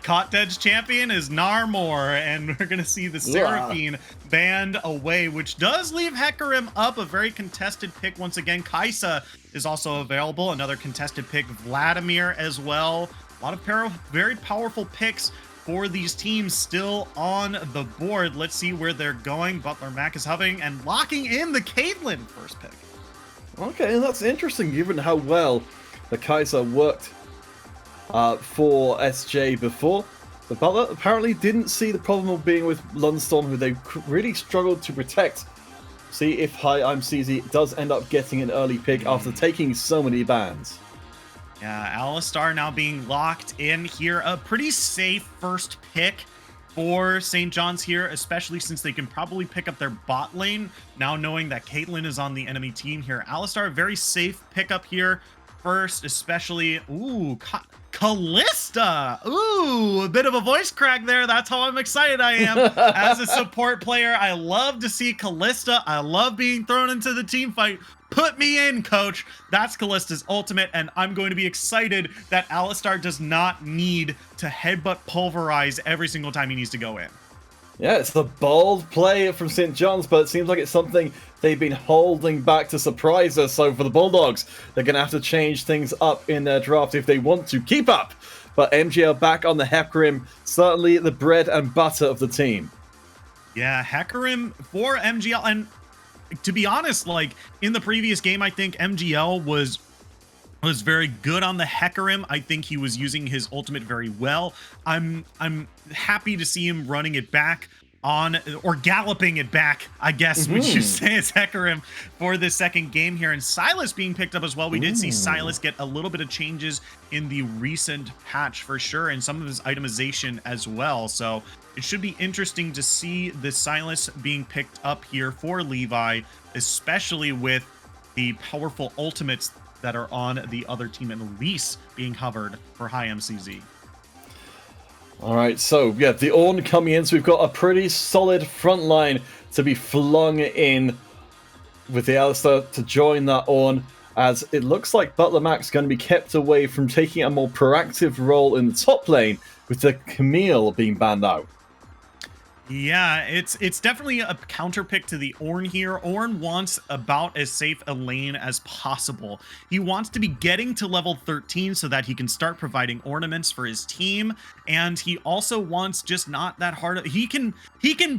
Caught Dead's champion is Narmore, and we're going to see the Seraphine banned away, which does leave Hecarim up, a very contested pick once again. Kaisa is also available, another contested pick. Vladimir as well. A lot of very powerful picks for these teams still on the board. Let's see where they're going. Butler Mac is hovering and locking in the Caitlyn first pick. Okay, that's interesting given how well the Kaiser worked for SJ before. The Butler apparently didn't see the problem of being with Lunstorm, who they really struggled to protect. See if I'm CZ does end up getting an early pick after taking so many bans. Yeah, Alistar now being locked in here. A pretty safe first pick for St. John's here, especially since they can probably pick up their bot lane, now knowing that Caitlyn is on the enemy team here. Alistar, very safe pickup here first, especially... Ooh, Callista! Ooh, a bit of a voice crack there. That's how I'm excited I am as a support player. I love to see Callista. I love being thrown into the team fight. Put me in, coach. That's Callista's ultimate, and I'm going to be excited that Alistar does not need to headbutt pulverize every single time he needs to go in. Yeah, it's the bold play from St. John's, but it seems like it's something they've been holding back to surprise us. So for the Bulldogs, they're going to have to change things up in their draft if they want to keep up. But MGL back on the Hecarim, certainly the bread and butter of the team. Yeah, Hecarim for MGL, and to be honest, like in the previous game, I think MGL was very good on the Hecarim. I think he was using his ultimate very well. I'm happy to see him running it back on, or galloping it back, I guess we should say, as Hecarim for this second game here. And Silas being picked up as well. We did see Silas get a little bit of changes in the recent patch for sure, and some of his itemization as well. So it should be interesting to see the Silas being picked up here for Levi, especially with the powerful ultimates that are on the other team, and Elise being hovered for high MCZ. All right, so yeah, the Ornn coming in, so we've got a pretty solid front line to be flung in with the Alistair to join that Ornn, as it looks like Butler Mac's going to be kept away from taking a more proactive role in the top lane, with the Camille being banned out. Yeah, it's definitely a counter pick to the Ornn here. Ornn wants about as safe a lane as possible. He wants to be getting to level 13 so that he can start providing ornaments for his team, and he also wants just not that hard. He can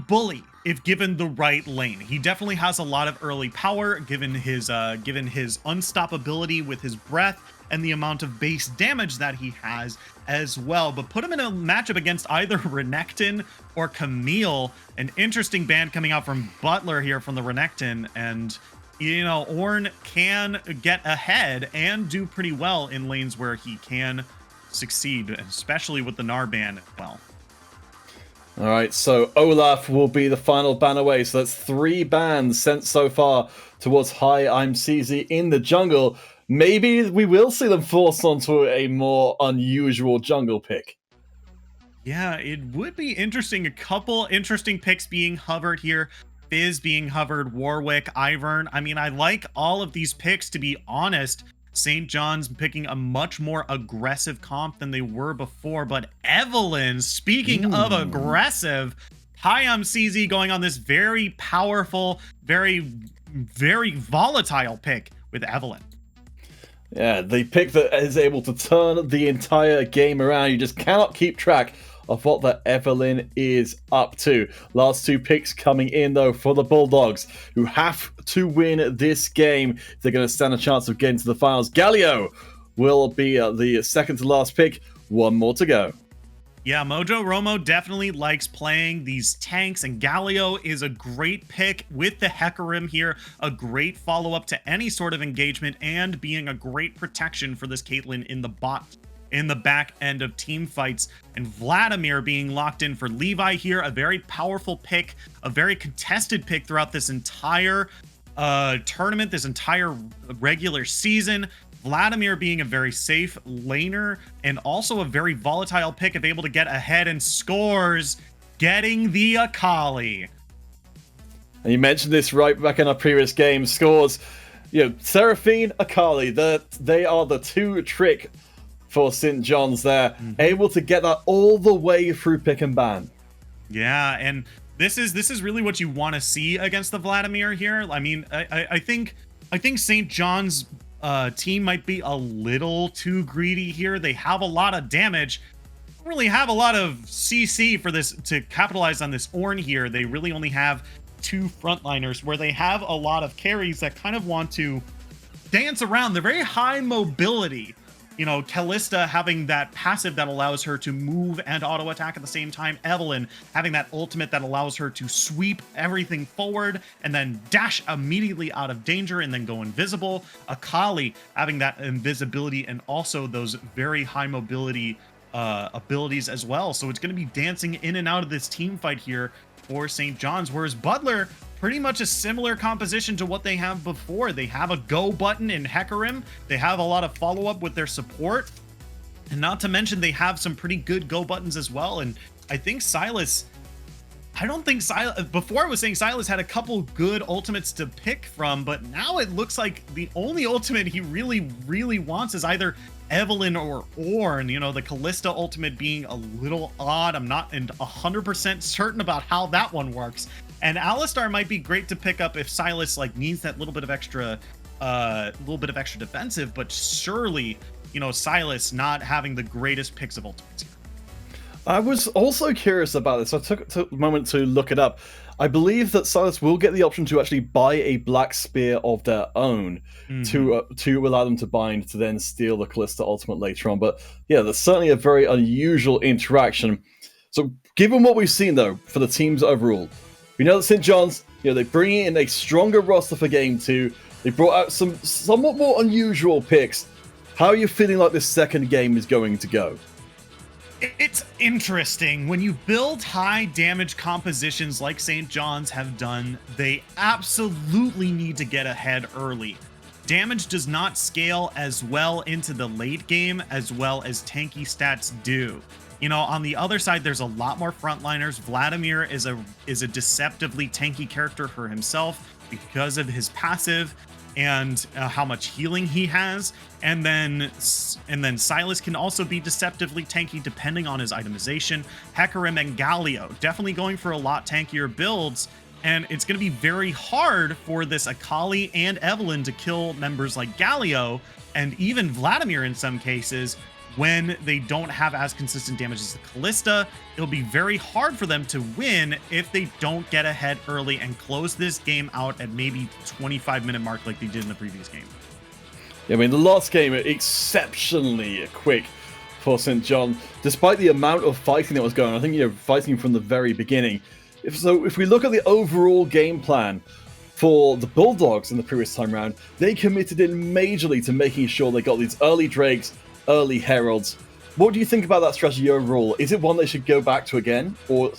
bully if given the right lane. He definitely has a lot of early power given his unstoppability with his breath and the amount of base damage that he has as well. But put him in a matchup against either Renekton or Camille, an interesting ban coming out from Butler here from the Renekton, and you know, Ornn can get ahead and do pretty well in lanes where he can succeed, especially with the Gnar ban as well. All right, so Olaf will be the final ban away. So that's 3 bans sent so far towards Hi, I'm CZ in the jungle. Maybe we will see them forced onto a more unusual jungle pick. Yeah, it would be interesting. A couple interesting picks being hovered here. Fizz being hovered, Warwick, Ivern. I mean, I like all of these picks, to be honest. St. John's picking a much more aggressive comp than they were before. But Evelyn, speaking of aggressive, Hayam CZ going on this very powerful, very volatile pick with Evelyn. Yeah, the pick that is able to turn the entire game around. You just cannot keep track of what the Evelyn is up to. Last two picks coming in, though, for the Bulldogs, who have to win this game if they're going to stand a chance of getting to the finals. Galio will be the second to last pick. One more to go. Yeah, Mojo Romo definitely likes playing these tanks, and Galio is a great pick with the Hecarim here, a great follow-up to any sort of engagement, and being a great protection for this Caitlyn in the back end of team fights. And Vladimir being locked in for Levi here, a very powerful pick, a very contested pick throughout this entire tournament, this entire regular season. Vladimir being a very safe laner and also a very volatile pick if able to get ahead and scores, getting the Akali. And you mentioned this right back in our previous game. Scores, Seraphine, Akali, they are the two trick for St. John's there. Able to get that all the way through pick and ban. Yeah, and this is really what you want to see against the Vladimir here. I mean, I think St. John's team might be a little too greedy here. They have a lot of damage, don't really have a lot of CC for this to capitalize on this Ornn here. They really only have two frontliners where they have a lot of carries that kind of want to dance around. They're very high mobility. Kalista having that passive that allows her to move and auto attack at the same time. Evelyn having that ultimate that allows her to sweep everything forward and then dash immediately out of danger and then go invisible. Akali having that invisibility and also those very high mobility abilities as well. So it's going to be dancing in and out of this team fight here for St. John's, whereas Butler, pretty much a similar composition to what they have before. They have a go button in Hecarim. They have a lot of follow-up with their support. And not to mention, they have some pretty good go buttons as well. And I think Silas, before I was saying Silas had a couple good ultimates to pick from, but now it looks like the only ultimate he really wants is either Evelyn or Ornn. The Kalista ultimate being a little odd. I'm not 100% certain about how that one works. And Alistar might be great to pick up if Silas needs that little bit of extra defensive, but surely, Silas not having the greatest picks of ultimates here. I was also curious about this. I took a moment to look it up. I believe that Silas will get the option to actually buy a Black Spear of their own to allow them to bind to then steal the Kalista ultimate later on. But yeah, that's certainly a very unusual interaction. So given what we've seen, though, for the teams overall, we know that St. John's, they bring in a stronger roster for Game 2. They brought out some somewhat more unusual picks. How are you feeling like this second game is going to go? It's interesting. When you build high damage compositions like St. John's have done, they absolutely need to get ahead early. Damage does not scale as well into the late game as well as tanky stats do. On the other side, there's a lot more frontliners. Vladimir is a deceptively tanky character for himself because of his passive and how much healing he has. And then Silas can also be deceptively tanky depending on his itemization. Hecarim and Galio definitely going for a lot tankier builds. And it's going to be very hard for this Akali and Evelyn to kill members like Galio and even Vladimir in some cases, when they don't have as consistent damage as the Kalista. It'll be very hard for them to win if they don't get ahead early and close this game out at maybe 25-minute mark like they did in the previous game. Yeah, I mean, the last game, exceptionally quick for St. John, despite the amount of fighting that was going on. I think, fighting from the very beginning. If we look at the overall game plan for the Bulldogs in the previous time round, they committed in majorly to making sure they got these early Drakes, early Heralds. What do you think about that strategy overall? Is it one they should go back to again, or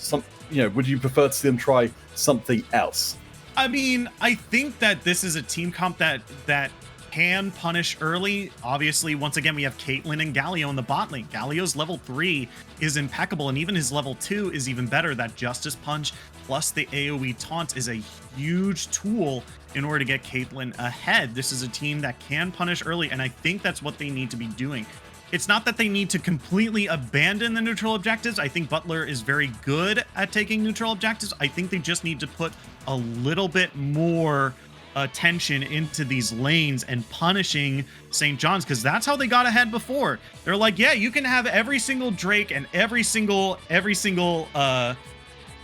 would you prefer to see them try something else? I mean, I think that this is a team comp that can punish early. Obviously, once again, we have Caitlyn and Galio in the bot lane. Galio's level 3 is impeccable, and even his level 2 is even better. That Justice Punch plus the AoE taunt is a huge tool in order to get Caitlyn ahead. This is a team that can punish early, and I think that's what they need to be doing. It's not that they need to completely abandon the neutral objectives. I think Butler is very good at taking neutral objectives. I think they just need to put a little bit more attention into these lanes and punishing St. John's, because that's how they got ahead before. They're like, yeah, you can have every single Drake and every single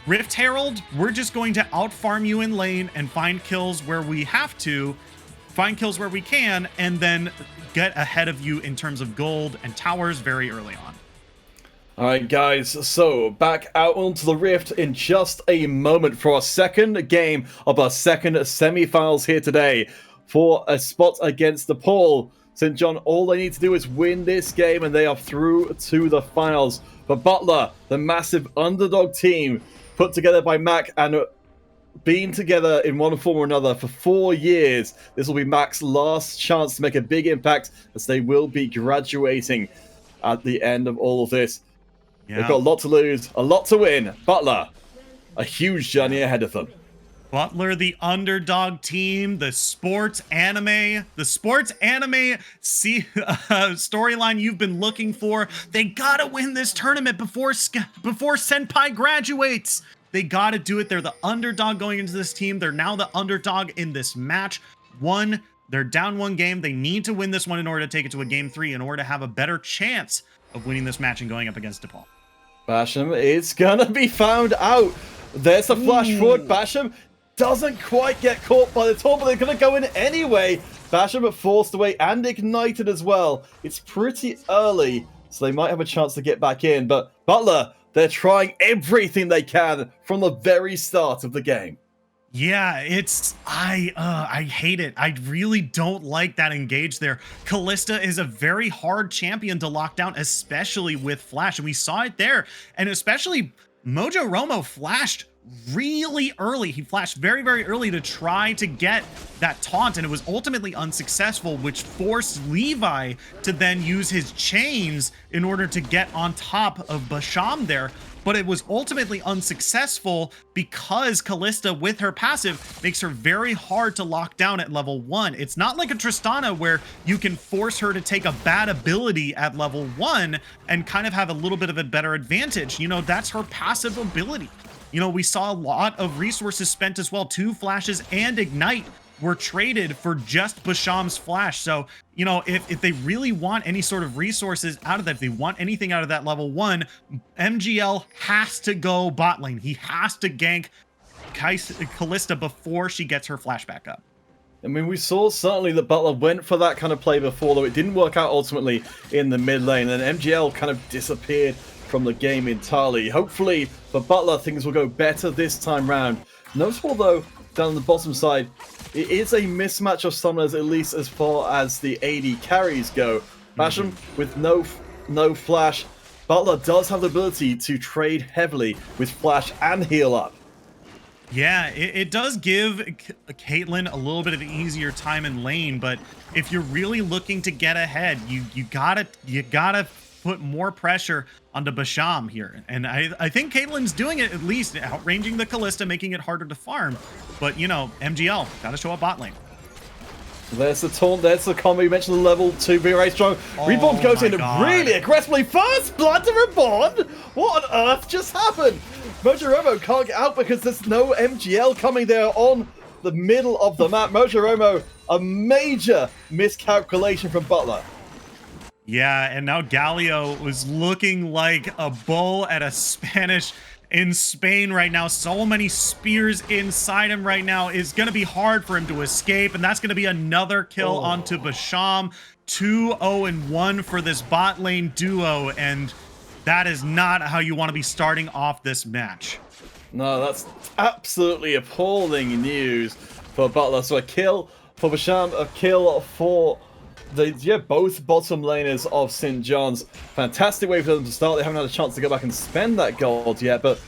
Rift Herald. We're just going to out farm you in lane and find kills where we have to, find kills where we can, and then get ahead of you in terms of gold and towers very early on. All right, guys, so back out onto the Rift in just a moment for our second game of our second semi-finals here today for a spot against DePaul. St. John, all they need to do is win this game and they are through to the finals. But Butler, the massive underdog team put together by Mac and been together in one form or another for 4 years. This will be Mac's last chance to make a big impact, as they will be graduating at the end of all of this. Yeah. They've got a lot to lose, a lot to win. Butler, a huge journey ahead of them. Butler, the underdog team, the sports anime storyline you've been looking for. They gotta win this tournament before Senpai graduates. They got to do it. They're the underdog going into this team. They're now the underdog in this match. They're down 1 game. They need to win this one in order to take it to a game 3 in order to have a better chance of winning this match and going up against DePaul. Basham is going to be found out. There's a flash forward. Basham doesn't quite get caught by the taunt, but they're going to go in anyway. Basham forced away and ignited as well. It's pretty early, so they might have a chance to get back in. But Butler, they're trying everything they can from the very start of the game. Yeah, I hate it. I really don't like that engage there. Callista is a very hard champion to lock down, especially with Flash. And we saw it there. And especially Mojo Romo flashed really early. He flashed very, very early to try to get that taunt, and it was ultimately unsuccessful, which forced Levi to then use his chains in order to get on top of Basham there. But it was ultimately unsuccessful because Callista, with her passive, makes her very hard to lock down at level 1. It's not like a Tristana where you can force her to take a bad ability at level 1 and kind of have a little bit of a better advantage. You know, that's her passive ability. You know, we saw a lot of resources spent as well. 2 flashes and ignite were traded for just Basham's flash. So, you know, if they really want any sort of resources out of that, if they want anything out of that level 1, MGL has to go bot lane. He has to gank Callista before she gets her flash back up. I mean, we saw certainly that Butler went for that kind of play before, though it didn't work out ultimately in the mid lane, and MGL kind of disappeared from the game entirely. Hopefully for Butler, things will go better this time round. Noticeable though, down on the bottom side, it is a mismatch of summoners, at least as far as the AD carries go. Basham with no flash. Butler does have the ability to trade heavily with flash and heal up. Yeah, it does give Caitlyn a little bit of an easier time in lane, but if you're really looking to get ahead, you gotta put more pressure onto Basham here. And I think Caitlyn's doing it, at least outranging the Callista, making it harder to farm. But, you know, MGL, gotta show up bot lane. There's the taunt, there's the combo. You mentioned the level 2 being very strong. Reborn goes in really aggressively. First blood to Reborn! What on earth just happened? Mojo Romo can't get out because there's no MGL coming there on the middle of the map. Mojo Romo, a major miscalculation from Butler. Yeah, and now Galio was looking like a bull at a Spanish in Spain right now. So many spears inside him right now. It's going to be hard for him to escape, and that's going to be another kill onto Basham. 2-0-1 for this bot lane duo, and that is not how you want to be starting off this match. No, that's absolutely appalling news for Butler. So a kill for Basham, a kill for both bottom laners of St. John's. Fantastic way for them to start. They haven't had a chance to go back and spend that gold yet, but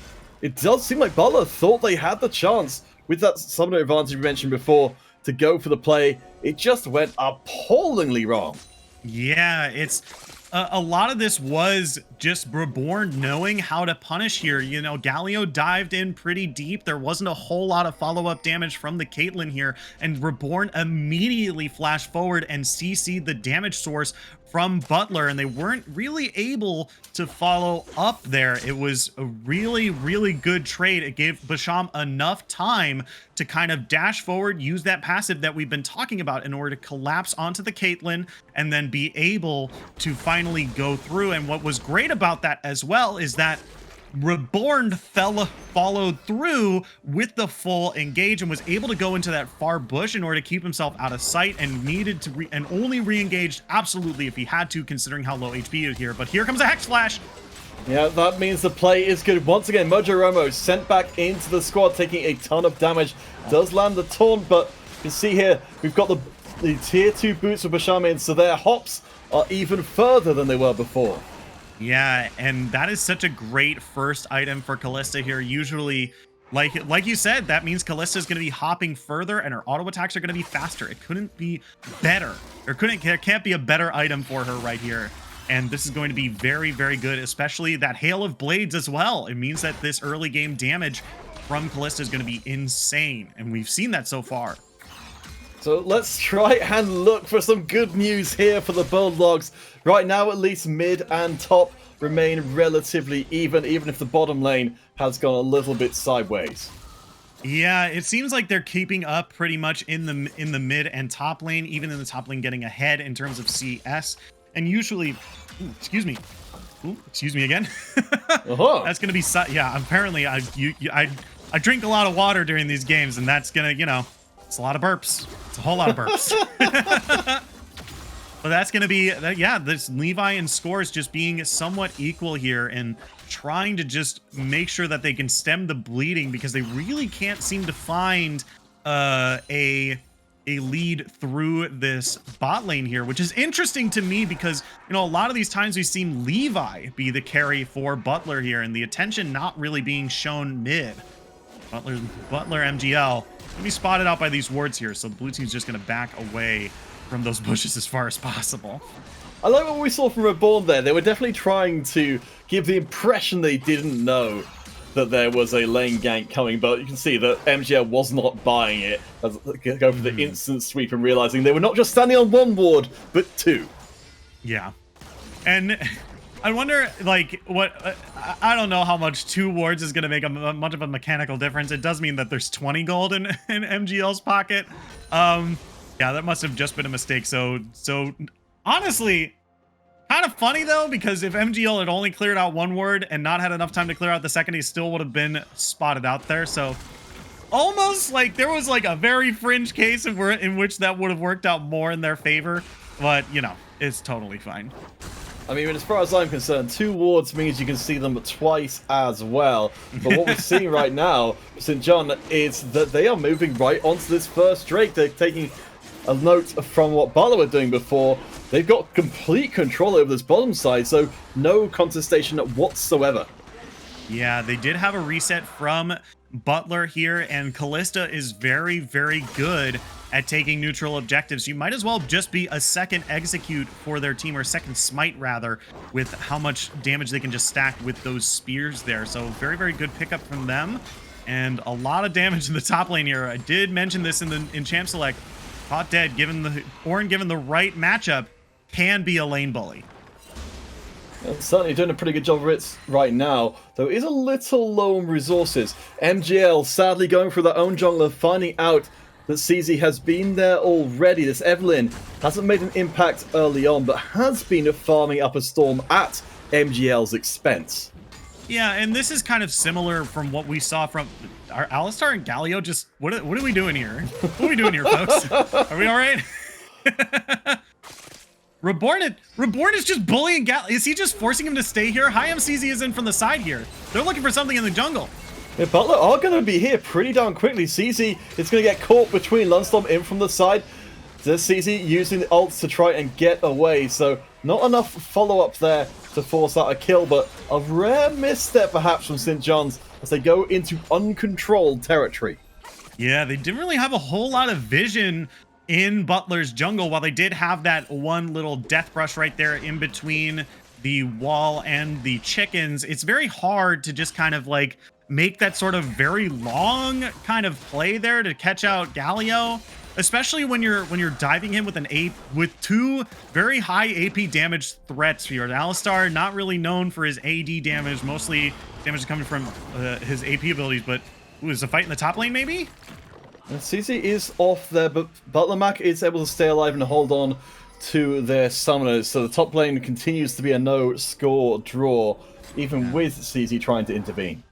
it does seem like Butler thought they had the chance with that summoner advantage we mentioned before. to go for the play. It just went appallingly wrong. Yeah, it's a lot of this was just Reborn knowing how to punish here. You know, Galio dived in pretty deep. There wasn't a whole lot of follow-up damage from the Caitlyn here, and Reborn immediately flashed forward and CC'd the damage source from Butler, and they weren't really able to follow up there. It was a really, really good trade. It gave Basham enough time to kind of dash forward, use that passive that we've been talking about in order to collapse onto the Caitlyn, and then be able to finally go through. And what was great about that as well is that Reborn followed through with the full engage and was able to go into that far bush in order to keep himself out of sight, and needed to and only re-engaged absolutely if he had to, considering how low HP he is here. But here comes a Hex Flash. Yeah, that means the play is good. Once again, Mojo Romo sent back into the squad, taking a ton of damage. Does land the taunt, but you can see here, we've got the tier 2 boots with Basham in, so their hops are even further than they were before. Yeah, and that is such a great first item for Kalista here. Usually, like you said, that means Kalista is going to be hopping further and her auto attacks are going to be faster. It couldn't be better. There can't be a better item for her right here. And this is going to be very, very good, especially that Hail of Blades as well. It means that this early game damage from Kalista is going to be insane, and we've seen that so far. So let's try and look for some good news here for the Bulldogs. Right now, at least mid and top remain relatively even if the bottom lane has gone a little bit sideways. Yeah, it seems like they're keeping up pretty much in the mid and top lane, even in the top lane getting ahead in terms of CS. And usually, excuse me again. That's gonna be yeah. Apparently, I drink a lot of water during these games, and that's gonna, you know, it's a lot of burps. It's a whole lot of burps. But that's going to be, yeah, this Levi and Scores just being somewhat equal here and trying to just make sure that they can stem the bleeding, because they really can't seem to find a lead through this bot lane here, which is interesting to me because, you know, a lot of these times we've seen Levi be the carry for Butler here, and the attention not really being shown mid. Butler MGL gonna be spotted out by these wards here, so the blue team's just gonna back away from those bushes as far as possible. I like what we saw from Reborn there. They were definitely trying to give the impression they didn't know that there was a lane gank coming, but you can see that MGL was not buying it. As they go for the instant sweep and realizing they were not just standing on one ward, but two. Yeah. And I wonder, like, what... I don't know how much 2 wards is going to make much of a mechanical difference. It does mean that there's 20 gold in MGL's pocket. Yeah, that must have just been a mistake. So honestly, kind of funny, though, because if MGL had only cleared out 1 ward and not had enough time to clear out the second, he still would have been spotted out there. So almost like there was like a very fringe case in which that would have worked out more in their favor. But, you know, it's totally fine. I mean, as far as I'm concerned, 2 wards means you can see them twice as well. But what we're seeing right now, St. John, is that they are moving right onto this first Drake. They're taking a note from what Butler were doing before. They've got complete control over this bottom side, so no contestation whatsoever. Yeah, they did have a reset from Butler here, and Kalista is very, very good at taking neutral objectives. You might as well just be a second execute for their team, or a second smite rather, with how much damage they can just stack with those spears there. So very, very good pickup from them, and a lot of damage in the top lane here. I did mention this in Champ Select. Caught dead, given the right matchup, can be a lane bully. And certainly doing a pretty good job of it right now, though it is a little low on resources. MGL sadly going through their own jungler, finding out that CZ has been there already. This Evelyn hasn't made an impact early on, but has been farming up a storm at MGL's expense. Yeah, and this is kind of similar from what we saw from our Alistar and Galio. Just what are we doing here? What are we doing here, folks? Are we all right? Reborn is just bullying Galio. Is he just forcing him to stay here? High MCZ is in from the side here. They're looking for something in the jungle. Yeah, Butler are going to be here pretty darn quickly. CZ is going to get caught between Lunstorm in from the side. There's CZ using the ults to try and get away, so not enough follow-up there to force out a kill, but a rare misstep perhaps from St. John's as they go into uncontrolled territory. Yeah, they didn't really have a whole lot of vision in Butler's jungle. While they did have that one little death brush right there in between the wall and the chickens, it's very hard to just kind of like make that sort of very long kind of play there to catch out Galio, especially when you're diving him with with two very high AP damage threats here. Alistar, not really known for his AD damage, mostly damage coming from his AP abilities, but ooh, is a fight in the top lane maybe? And CZ is off there, but Butler Mac is able to stay alive and hold on to their summoners. So the top lane continues to be a no-score draw, even with CZ trying to intervene.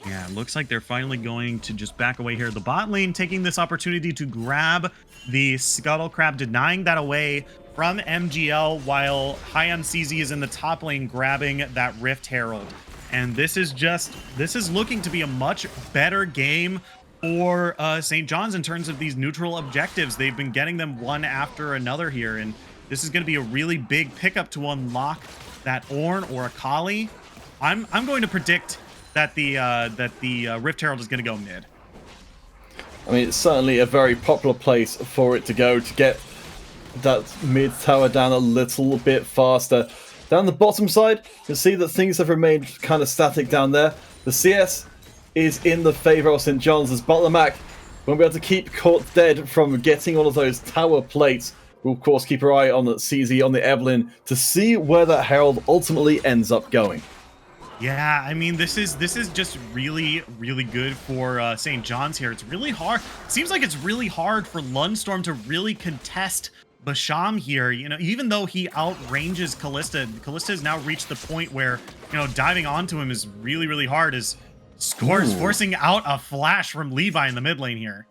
Yeah, it looks like they're finally going to just back away here. The bot lane taking this opportunity to grab the Scuttle Crab, denying that away from MGL, while High on CZ is in the top lane grabbing that Rift Herald. And this is looking to be a much better game for St. John's in terms of these neutral objectives. They've been getting them one after another here, and this is going to be a really big pickup to unlock that Ornn or a Kali. I'm going to predict that the Rift Herald is going to go mid. I mean, it's certainly a very popular place for it to go to get that mid tower down a little bit faster. Down the bottom side, you'll see that things have remained kind of static down there. The CS is in the favor of St. John's, as Butler Mac won't be able to keep Caught Dead from getting all of those tower plates. We'll, of course, keep our eye on the CZ, on the Evelyn, to see where that Herald ultimately ends up going. Yeah, I mean, this is just really, really good for St. John's here. It's really hard. It seems like it's really hard for Lundstorm to really contest Basham here. You know, even though he outranges Kalista, Kalista has now reached the point where, you know, diving onto him is really, really hard, as Scores forcing out a flash from Levi in the mid lane here.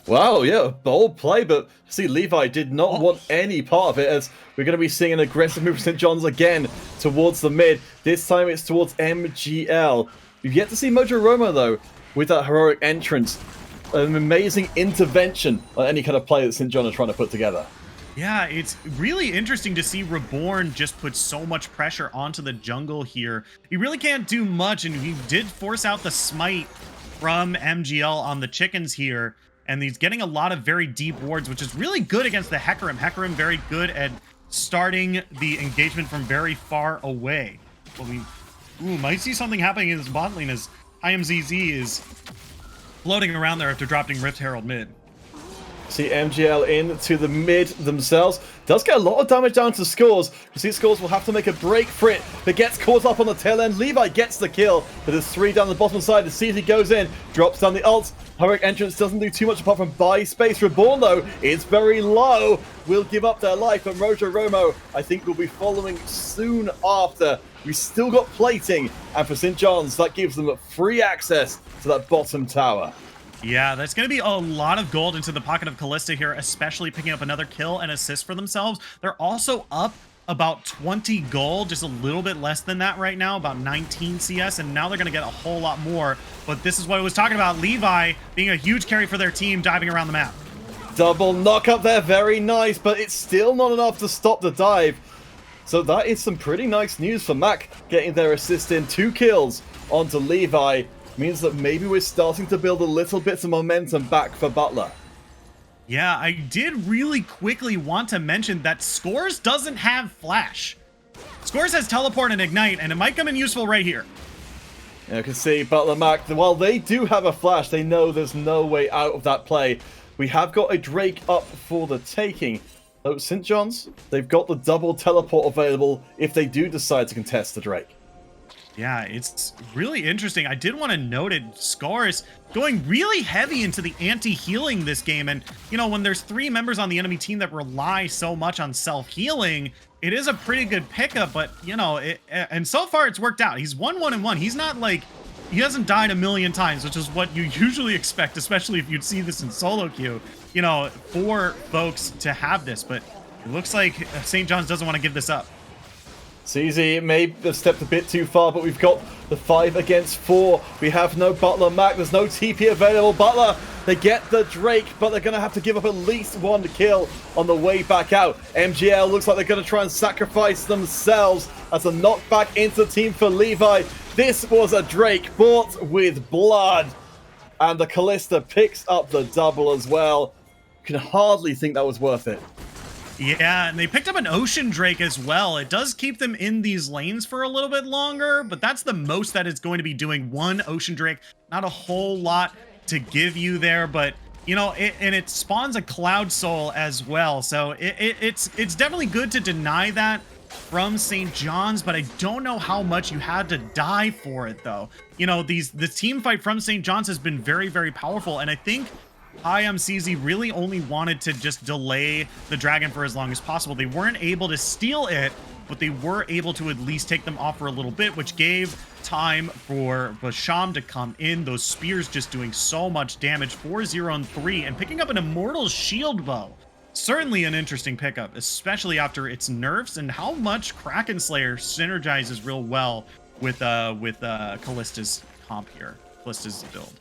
Wow, yeah, bold play, but see, Levi did not want any part of it, as we're going to be seeing an aggressive move from St. John's again towards the mid. This time it's towards MGL. We've yet to see Mojo Romo, though, with that heroic entrance. An amazing intervention on any kind of play that St. John is trying to put together. Yeah, it's really interesting to see Reborn just put so much pressure onto the jungle here. He really can't do much, and he did force out the smite from MGL on the chickens here, and he's getting a lot of very deep wards, which is really good against the Hecarim. Hecarim very good at starting the engagement from very far away. But we might see something happening in this bot lane, as IMZZ is floating around there after dropping Rift Herald mid. See MGL into the mid themselves. Does get a lot of damage down to Scores. You see Scores will have to make a break for it, but gets caught up on the tail end. Levi gets the kill, but there's 3 down the bottom side. The CT goes in, drops down the ult. Heroic entrance doesn't do too much apart from buy space. Reborn, though, is very low. Will give up their life, but Mojo Romo, I think, will be following soon after. We still got plating, and for St. John's, that gives them free access to that bottom tower. Yeah, that's going to be a lot of gold into the pocket of Kalista here, especially picking up another kill and assist for themselves. They're also up about 20 gold, just a little bit less than that right now, about 19 CS, and now they're going to get a whole lot more. But this is what I was talking about, Levi being a huge carry for their team, diving around the map. Double knock up there, very nice, but it's still not enough to stop the dive. So that is some pretty nice news for Mac, getting their assist in. 2 kills onto Levi. Means that maybe we're starting to build a little bit of momentum back for Butler. Yeah, I did really quickly want to mention that Scores doesn't have Flash. Scores has Teleport and Ignite, and it might come in useful right here. You can see Butler Mac, while they do have a Flash, they know there's no way out of that play. We have got a Drake up for the taking. Though St. John's, they've got the double teleport available if they do decide to contest the Drake. Yeah, it's really interesting. I did want to note it, Scars going really heavy into the anti-healing this game. And, you know, when there's 3 members on the enemy team that rely so much on self-healing, it is a pretty good pickup. But, you know, and so far it's worked out. He's 1-1-1. He's not like, he hasn't died a million times, which is what you usually expect, especially if you'd see this in solo queue, you know, for folks to have this. But it looks like St. John's doesn't want to give this up. CZ may have stepped a bit too far, but we've got the 5 against 4. We have no Butler Mac. There's no TP available. Butler, they get the Drake, but they're going to have to give up at least 1 kill on the way back out. MGL looks like they're going to try and sacrifice themselves as a knockback into the team for Levi. This was a Drake bought with blood. And the Callista picks up the double as well. Can hardly think that was worth it. Yeah, and they picked up an Ocean Drake as well. It does keep them in these lanes for a little bit longer, but that's the most that it's going to be doing. One Ocean Drake, not a whole lot to give you there, but you know, it spawns a Cloud Soul as well. So it's definitely good to deny that from St. John's, but I don't know how much you had to die for it though. You know, the team fight from St. John's has been very, very powerful, and I think IMCZ really only wanted to just delay the dragon for as long as possible. They weren't able to steal it, but they were able to at least take them off for a little bit, which gave time for Basham to come in. Those spears just doing so much damage. 4-0 and 3, and picking up an Immortal Shield Bow. Certainly an interesting pickup, especially after its nerfs and how much Kraken Slayer synergizes real well with Callista's comp here, Callista's build.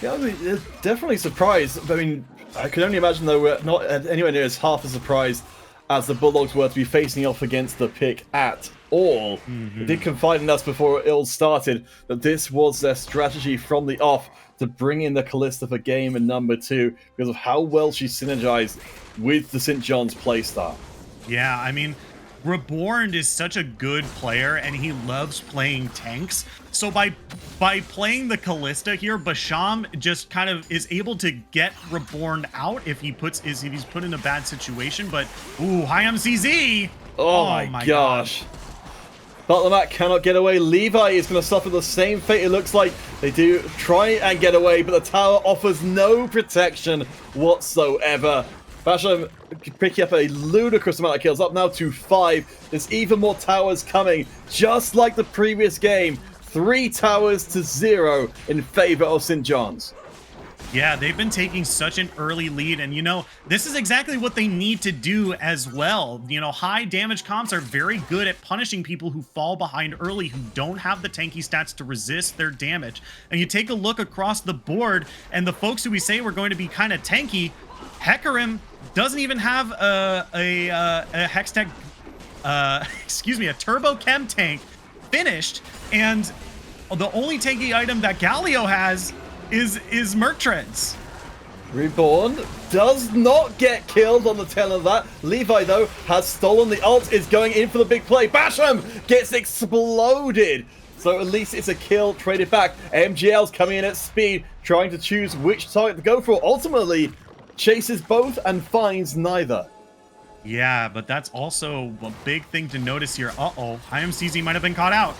Yeah, I mean, definitely surprised. I mean, I can only imagine they were not anywhere near as half as surprised as the Bulldogs were to be facing off against the pick at all. They did confide in us before it all started that this was their strategy from the off to bring in the Callista for game in number 2 because of how well she synergized with the St. John's playstyle. Yeah, I mean, Reborn is such a good player and he loves playing tanks. So by playing the Callista here, Basham just kind of is able to get Reborn out if he's put in a bad situation. But ooh, high MCZ! Oh my gosh. Butler Mac cannot get away. Levi is going to suffer the same fate. It looks like they do try and get away, but the tower offers no protection whatsoever. Basham picking up a ludicrous amount of kills, up now to 5. There's even more towers coming, just like the previous game. 3 towers to 0 in favor of St. John's. Yeah, they've been taking such an early lead, and you know, this is exactly what they need to do as well. You know, high damage comps are very good at punishing people who fall behind early, who don't have the tanky stats to resist their damage. And you take a look across the board, and the folks who we say were going to be kind of tanky, Hecarim doesn't even have a Hextech, excuse me, a Turbo Chem tank finished, and the only tanky item that Galio has is Merc Treads. Reborn does not get killed on the tail of that. Levi, though, has stolen the ult, is going in for the big play. Basham gets exploded. So at least it's a kill traded back. MGL's coming in at speed, trying to choose which target to go for. Ultimately, chases both and finds neither. Yeah, but that's also a big thing to notice here. Uh-oh, IMCZ might have been caught out.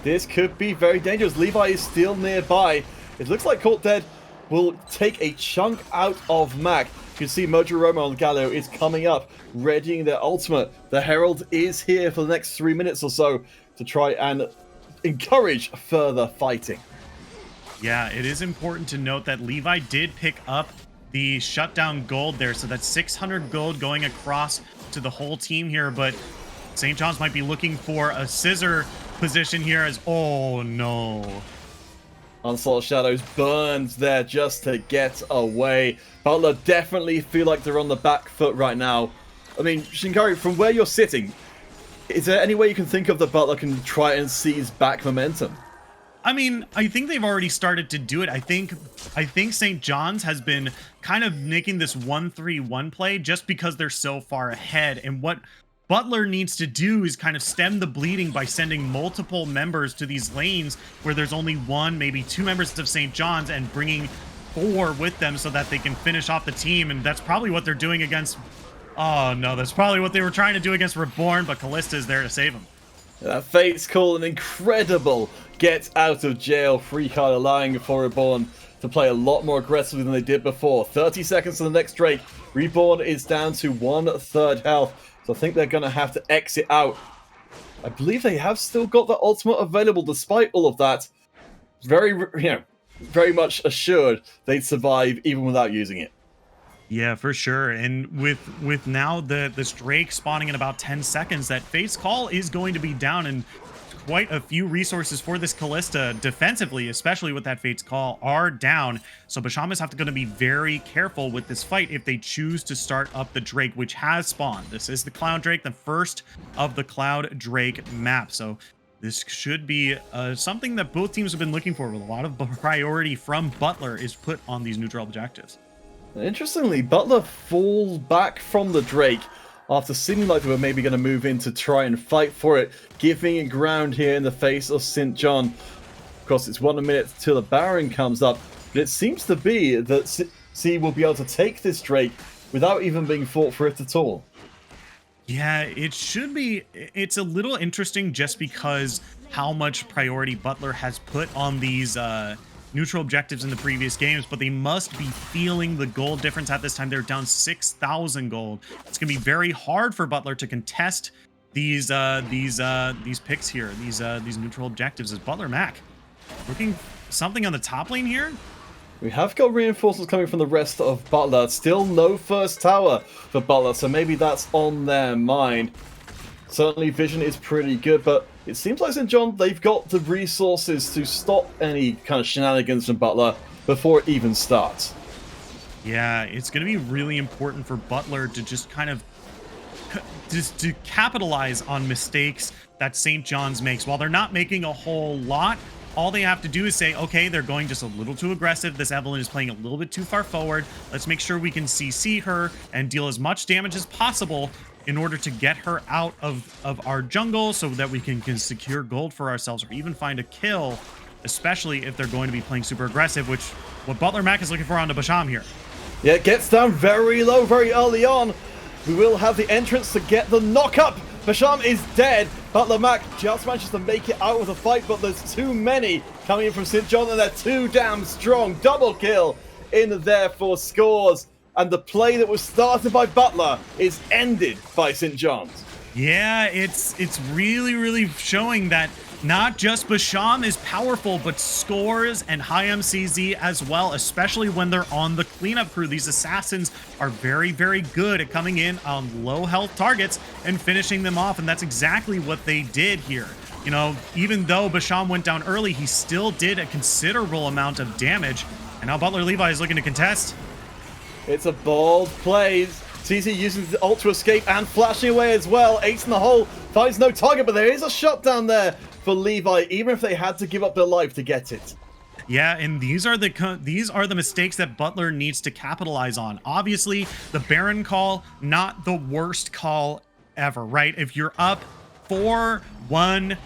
This could be very dangerous. Levi is still nearby. It looks like Colt Dead will take a chunk out of Mac. You can see Mojo Roma on Gallo is coming up, readying their ultimate. The Herald is here for the next 3 minutes or so to try and encourage further fighting. Yeah, it is important to note that Levi did pick up the shutdown gold there, so that's 600 gold going across to the whole team here, but St. John's might be looking for a scissor position here as, oh no. Onslaught Shadows burns there just to get away. Butler definitely feel like they're on the back foot right now. I mean, Shinkari, from where you're sitting, is there any way you can think of that Butler can try and seize back momentum? I mean, I think they've already started to do it. I think St. John's has been kind of making this 1-3-1 play just because they're so far ahead. And what Butler needs to do is kind of stem the bleeding by sending multiple members to these lanes where there's only 1, maybe 2 members of St. John's, and bringing 4 with them so that they can finish off the team. And that's probably what they're doing against... Oh no, that's probably what they were trying to do against Reborn, but Callista is there to save him. Fate's Call, an incredible get out of jail free card, allowing for Reborn to play a lot more aggressively than they did before. 30 seconds to the next Drake. Reborn is down to 1/3 health, so I think they're going to have to exit out. I believe they have still got the ultimate available despite all of that. Very much assured they'd survive even without using it. Yeah, for sure. And with now this Drake spawning in about 10 seconds, that Fate's Call is going to be down, and quite a few resources for this Callista defensively, especially with that Fate's Call, are down. So Basham is going to be very careful with this fight if they choose to start up the Drake, which has spawned. This is the Cloud Drake, the first of the Cloud Drake map. So This should be something that both teams have been looking for, with a lot of priority from Butler is put on these neutral objectives. Interestingly, Butler falls back from the Drake after seeming like they were maybe going to move in to try and fight for it, giving it ground here in the face of St. John. Of course, it's 1 minute till the Baron comes up, but it seems to be that C will be able to take this Drake without even being fought for it at all. Yeah, it should be. It's a little interesting just because how much priority Butler has put on these neutral objectives in the previous games, but they must be feeling the gold difference at this time. They're down 6,000 gold. It's gonna be very hard for Butler to contest these picks here, these neutral objectives. Is Butler Mac looking something on the top lane here? We have got reinforcements coming from the rest of Butler. Still no first tower for Butler, so maybe that's on their mind. Certainly vision is pretty good, but it seems like St. John, they've got the resources to stop any kind of shenanigans from Butler before it even starts. Yeah, it's going to be really important for Butler to just kind of to capitalize on mistakes that St. John's makes. While they're not making a whole lot, all they have to do is say, okay, they're going just a little too aggressive. This Evelyn is playing a little bit too far forward. Let's make sure we can CC her and deal as much damage as possible in order to get her out of our jungle so that we can secure gold for ourselves or even find a kill, especially if they're going to be playing super aggressive, which what Butler Mac is looking for onto Basham here. Yeah, it gets down very low very early on. We will have the entrance to get the knock up. Basham is dead. Butler Mac just manages to make it out of the fight, but there's too many coming in from St. John, and they're too damn strong. Double kill in there for scores. And the play that was started by Butler is ended by St. John's. Yeah, it's really, really showing that not just Basham is powerful, but Scores and High MCZ as well, especially when they're on the cleanup crew. These assassins are very, very good at coming in on low health targets and finishing them off, and that's exactly what they did here. You know, even though Basham went down early, he still did a considerable amount of damage, and now Butler Levi is looking to contest. It's a bold play. CZ using the ult to escape and flashing away as well. Ace in the hole, finds no target, but there is a shot down there for Levi, even if they had to give up their life to get it. Yeah, and these are the mistakes that Butler needs to capitalize on. Obviously, the Baron call, not the worst call ever, right? If you're up 4-1,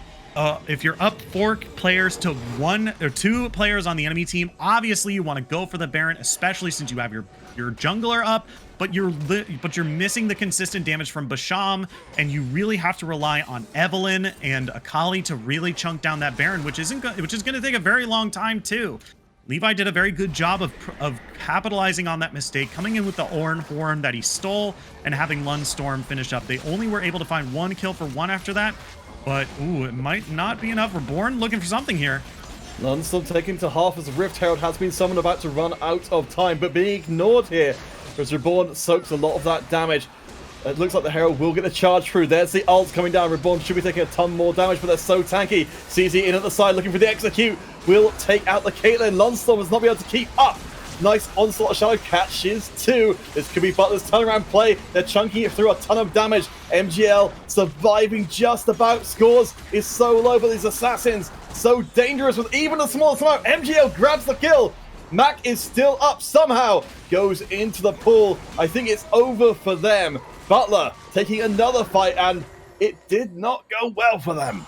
if you're up 4 players to 1 or 2 players on the enemy team, obviously you want to go for the Baron, especially since you have your jungler up, but you're missing the consistent damage from Basham, and you really have to rely on Evelyn and Akali to really chunk down that Baron, which is going to take a very long time too. Levi did a very good job of capitalizing on that mistake, coming in with the Ornn Horn that he stole and having Lundstorm finish up. They only were able to find 1 kill for 1 after that, but ooh, it might not be enough. Reborn looking for something here. Lundstorm taken to half as the Rift Herald has been summoned, about to run out of time, but being ignored here as Reborn soaks a lot of that damage. It looks like the Herald will get the charge through. There's the ult coming down. Reborn should be taking a ton more damage, but they're so tanky. CZ in at the side looking for the execute. Will take out the Caitlyn. Lundstorm has not been able to keep up. Nice onslaught shadow catches 2. This could be Butler's turnaround play. They're chunking it through a ton of damage. MGL surviving just about. Scores is so low, but these assassins so dangerous with even the smallest amount. MGL grabs the kill. Mac is still up somehow. Goes into the pool. I think it's over for them. Butler taking another fight, and it did not go well for them.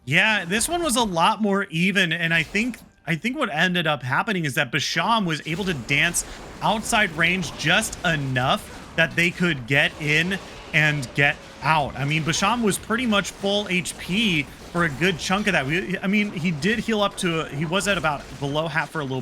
Yeah, this one was a lot more even, and I think what ended up happening is that Basham was able to dance outside range just enough that they could get in and get out. I mean, Basham was pretty much full HP for a good chunk of that. I mean, he did heal up to, he was at about below half for a little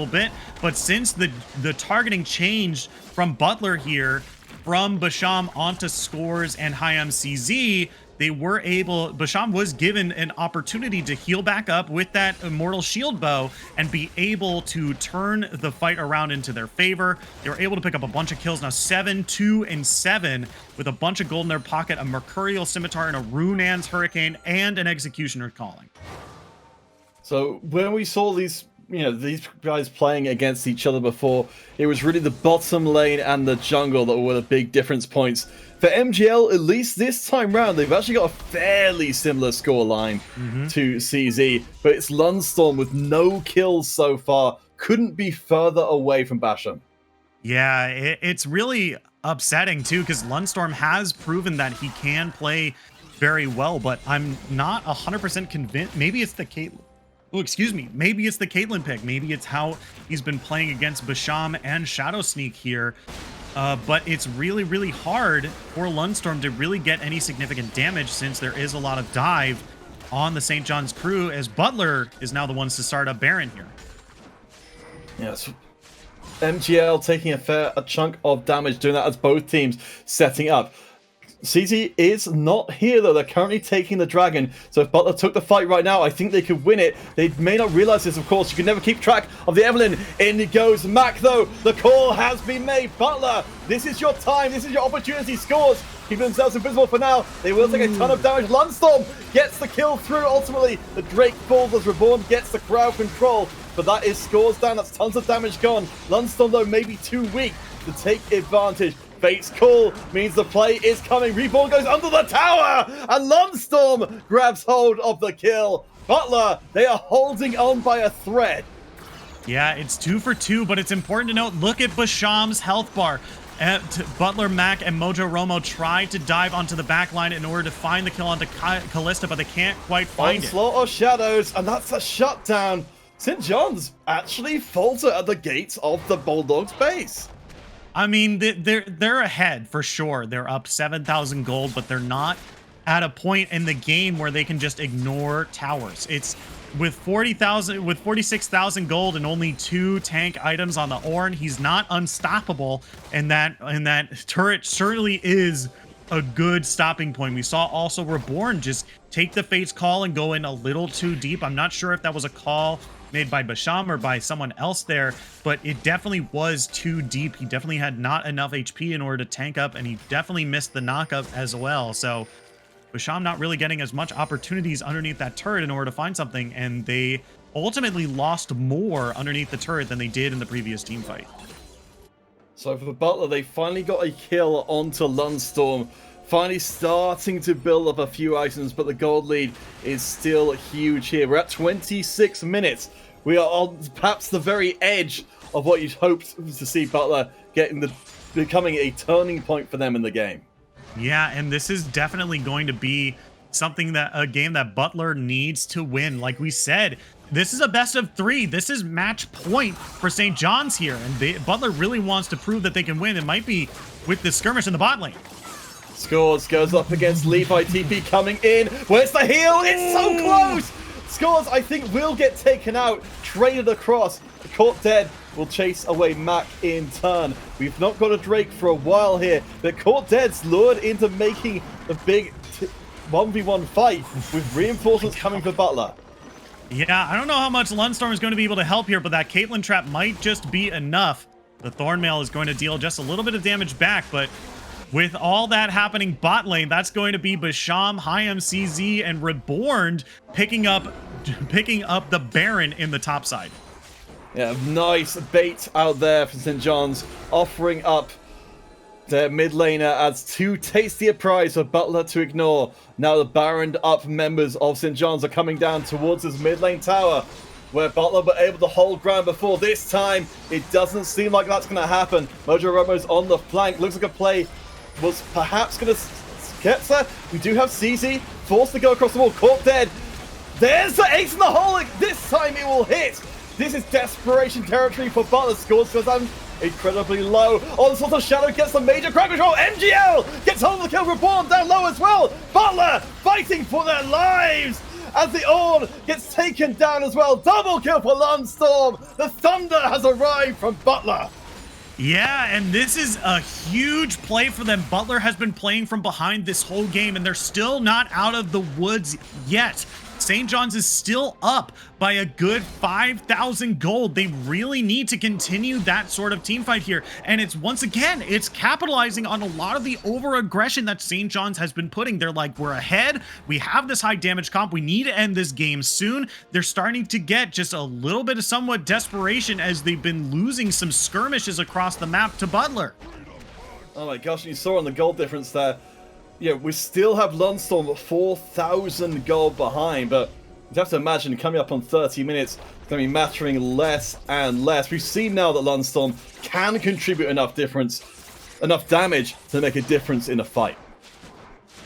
bit, but since the targeting changed from Butler here, from Basham onto Scores and High MCZ, Basham was given an opportunity to heal back up with that Immortal Shield Bow and be able to turn the fight around into their favor. They were able to pick up a bunch of kills. Now 7, 2, and 7 with a bunch of gold in their pocket, a Mercurial Scimitar and a Runaan's Hurricane and an Executioner Calling. So when we saw these these guys playing against each other before, it was really the bottom lane and the jungle that were the big difference points. For MGL, at least this time round, they've actually got a fairly similar scoreline to CZ, but it's Lunstorm with no kills so far. Couldn't be further away from Basham. Yeah, it's really upsetting too, because Lunstorm has proven that he can play very well, but I'm not 100% convinced. Maybe it's the Caitlyn. Oh, excuse me. Maybe it's the Caitlyn pick. Maybe it's how he's been playing against Basham and Shadow Sneak here. But it's really, really hard for Lunstorm to really get any significant damage, since there is a lot of dive on the St. John's crew, as Butler is now the ones to start up Baron here. Yes. MGL taking a chunk of damage doing that as both teams setting up. CZ is not here, though. They're currently taking the dragon. So if Butler took the fight right now, I think they could win it. They may not realize this, of course. You can never keep track of the Evelyn. In goes Mac, though. The call has been made. Butler, this is your time. This is your opportunity. Scores. Keeping themselves invisible for now. They will take a ton of damage. Lunstorm gets the kill through. Ultimately, the Drake falls as Reborn gets the crowd control. But that is scores down. That's tons of damage gone. Lunstorm, though, may be too weak to take advantage. Fate's call means the play is coming. Reborn goes under the tower, and Lunstorm grabs hold of the kill. Butler, they are holding on by a thread. Yeah, it's 2 for 2, but it's important to note, look at Basham's health bar. Butler, Mac, and Mojo Romo tried to dive onto the back line in order to find the kill onto Callista, but they can't quite find it. Onslaught of Shadows, and that's a shutdown. St. John's actually falter at the gates of the Bulldogs base. I mean, they're ahead for sure. They're up 7,000 gold, but they're not at a point in the game where they can just ignore towers. It's with 46,000 gold and only 2 tank items on the Ornn, he's not unstoppable, and that turret certainly is a good stopping point. We saw also Reborn just take the Fate's call and go in a little too deep. I'm not sure if that was a call made by Basham or by someone else there, but it definitely was too deep. He definitely had not enough HP in order to tank up, and he definitely missed the knockup as well. So Basham not really getting as much opportunities underneath that turret in order to find something, and they ultimately lost more underneath the turret than they did in the previous team fight. So for Butler, they finally got a kill onto Lunstorm, finally starting to build up a few items, but the gold lead is still huge here. We're at 26 minutes. We are on perhaps the very edge of what you'd hoped to see Butler becoming a turning point for them in the game. Yeah, and this is definitely going to be a game that Butler needs to win. Like we said, this is a best of 3. This is match point for St. John's here, and Butler really wants to prove that they can win. It might be with the skirmish in the bot lane. Scores goes up against Levi. TP coming in. Where's the heal? It's so close! Scores, I think, will get taken out, traded across. Caught dead will chase away Mac in turn. We've not got a Drake for a while here, but Caught Dead's lured into making the big 1v1 fight with reinforcements coming for Butler. Yeah, I don't know how much Lunstorm is going to be able to help here, but that Caitlyn trap might just be enough. The Thornmail is going to deal just a little bit of damage back, but with all that happening bot lane, that's going to be Basham, High MCZ, and Reborn picking up the Baron in the top side. Yeah, nice bait out there from St. John's, offering up their mid laner as too tasty a prize for Butler to ignore. Now the Baroned up members of St. John's are coming down towards this mid lane tower, where Butler were able to hold ground before. This time, it doesn't seem like that's going to happen. Mojo Romo's on the flank. Looks like a play was perhaps going to Sketzer. We do have CZ forced to go across the wall. Caught dead. There's the ace in the hole. This time it will hit. This is desperation territory for Butler. Scores goes down incredibly low. Onslaught of Shadow gets the major crowd control. MGL gets hold of the kill. Reborn down low as well. Butler fighting for their lives as the Ornn gets taken down as well. Double kill for Lunstorm. The thunder has arrived from Butler. Yeah, and this is a huge play for them. Butler has been playing from behind this whole game, and they're still not out of the woods yet. St. John's is still up by a good 5,000 gold. They really need to continue that sort of team fight here. And it's, once again, it's capitalizing on a lot of the over aggression that St. John's has been putting. They're like, we're ahead. We have this high damage comp. We need to end this game soon. They're starting to get just a little bit of somewhat desperation as they've been losing some skirmishes across the map to Butler. Oh my gosh, you saw on the gold difference there. Yeah, we still have Lunstorm 4,000 gold behind, but you have to imagine coming up on 30 minutes, it's going to be mattering less and less. We've seen now that Lunstorm can contribute enough damage to make a difference in a fight.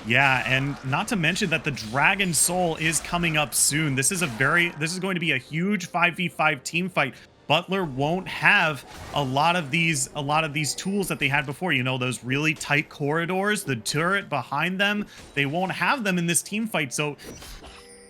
Yeah, and not to mention that the Dragon Soul is coming up soon. This is going to be a huge 5v5 team fight. Butler won't have a lot of these tools that they had before. You know, those really tight corridors, the turret behind them. They won't have them in this team fight. So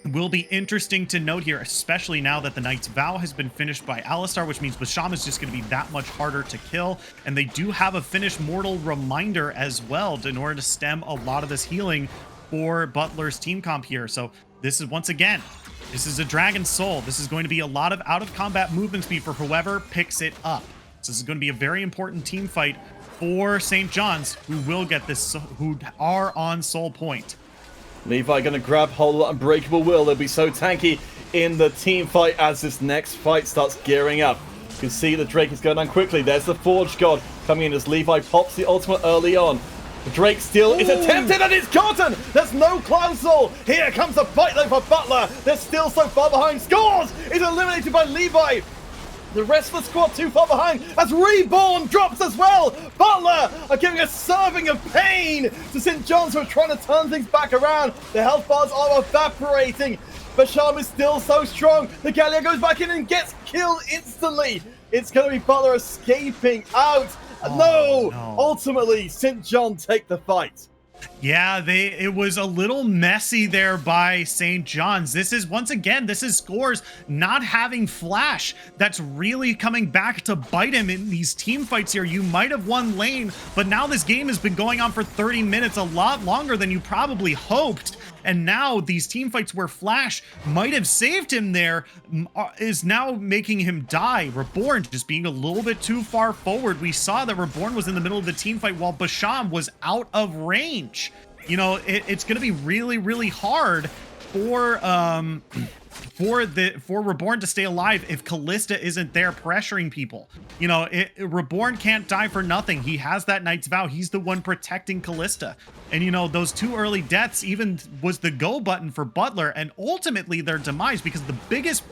it will be interesting to note here, especially now that the Knight's Vow has been finished by Alistar, which means Basham is just going to be that much harder to kill. And they do have a finished Mortal Reminder as well in order to stem a lot of this healing for Butler's team comp here. So this is, once again, this is a Dragon Soul. This is going to be a lot of out-of-combat movement speed for whoever picks it up. So this is going to be a very important team fight for St. John's, who will get this, who are on Soul Point. Levi going to grab hold of that Unbreakable Will. They'll be so tanky in the team fight as this next fight starts gearing up. You can see the Drake is going down quickly. There's the Forge God coming in as Levi pops the ultimate early on. The Drake still is attempted and it's caught. There's no Clown Soul. Here comes the fight though for Butler. They're still so far behind. Scores is eliminated by Levi. The rest of the squad too far behind as Reborn drops as well. Butler are giving a serving of pain to St. John's, who are trying to turn things back around. The health bars are evaporating. Basham is still so strong. The Gallia goes back in and gets killed instantly. It's going to be Butler escaping out. No! Ultimately, St. John take the fight. Yeah, it was a little messy there by St. John's. This is, once again, this is Scores not having Flash. That's really coming back to bite him in these team fights here. You might have won lane, but now this game has been going on for 30 minutes, a lot longer than you probably hoped. And now these team fights where Flash might have saved him there is now making him die. Reborn just being a little bit too far forward. We saw that Reborn was in the middle of the team fight while Basham was out of range. You know, it's going to be really, really hard for Reborn to stay alive if Callista isn't there pressuring people. You know, Reborn can't die for nothing. He has that Knight's Vow. He's the one protecting Callista. And, you know, those two early deaths even was the go button for Butler and ultimately their demise, because the biggest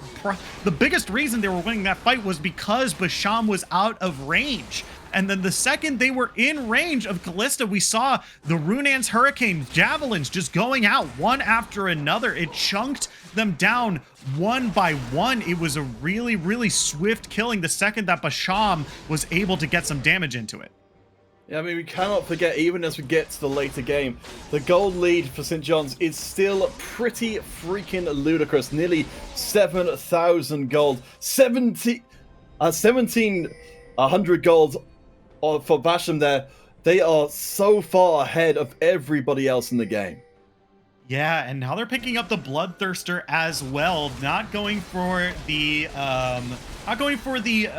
reason they were winning that fight was because Basham was out of range. And then the second they were in range of Callista, we saw the Runan's Hurricane Javelins just going out one after another. It chunked them down one by one. It was a really, really swift killing the second that Basham was able to get some damage into it. Yeah, I mean, we cannot forget, even as we get to the later game, the gold lead for St. John's is still pretty freaking ludicrous. Nearly 7,000 gold. 1,700 gold for Basham there. They are so far ahead of everybody else in the game. Yeah, and now they're picking up the Bloodthirster as well, not going for the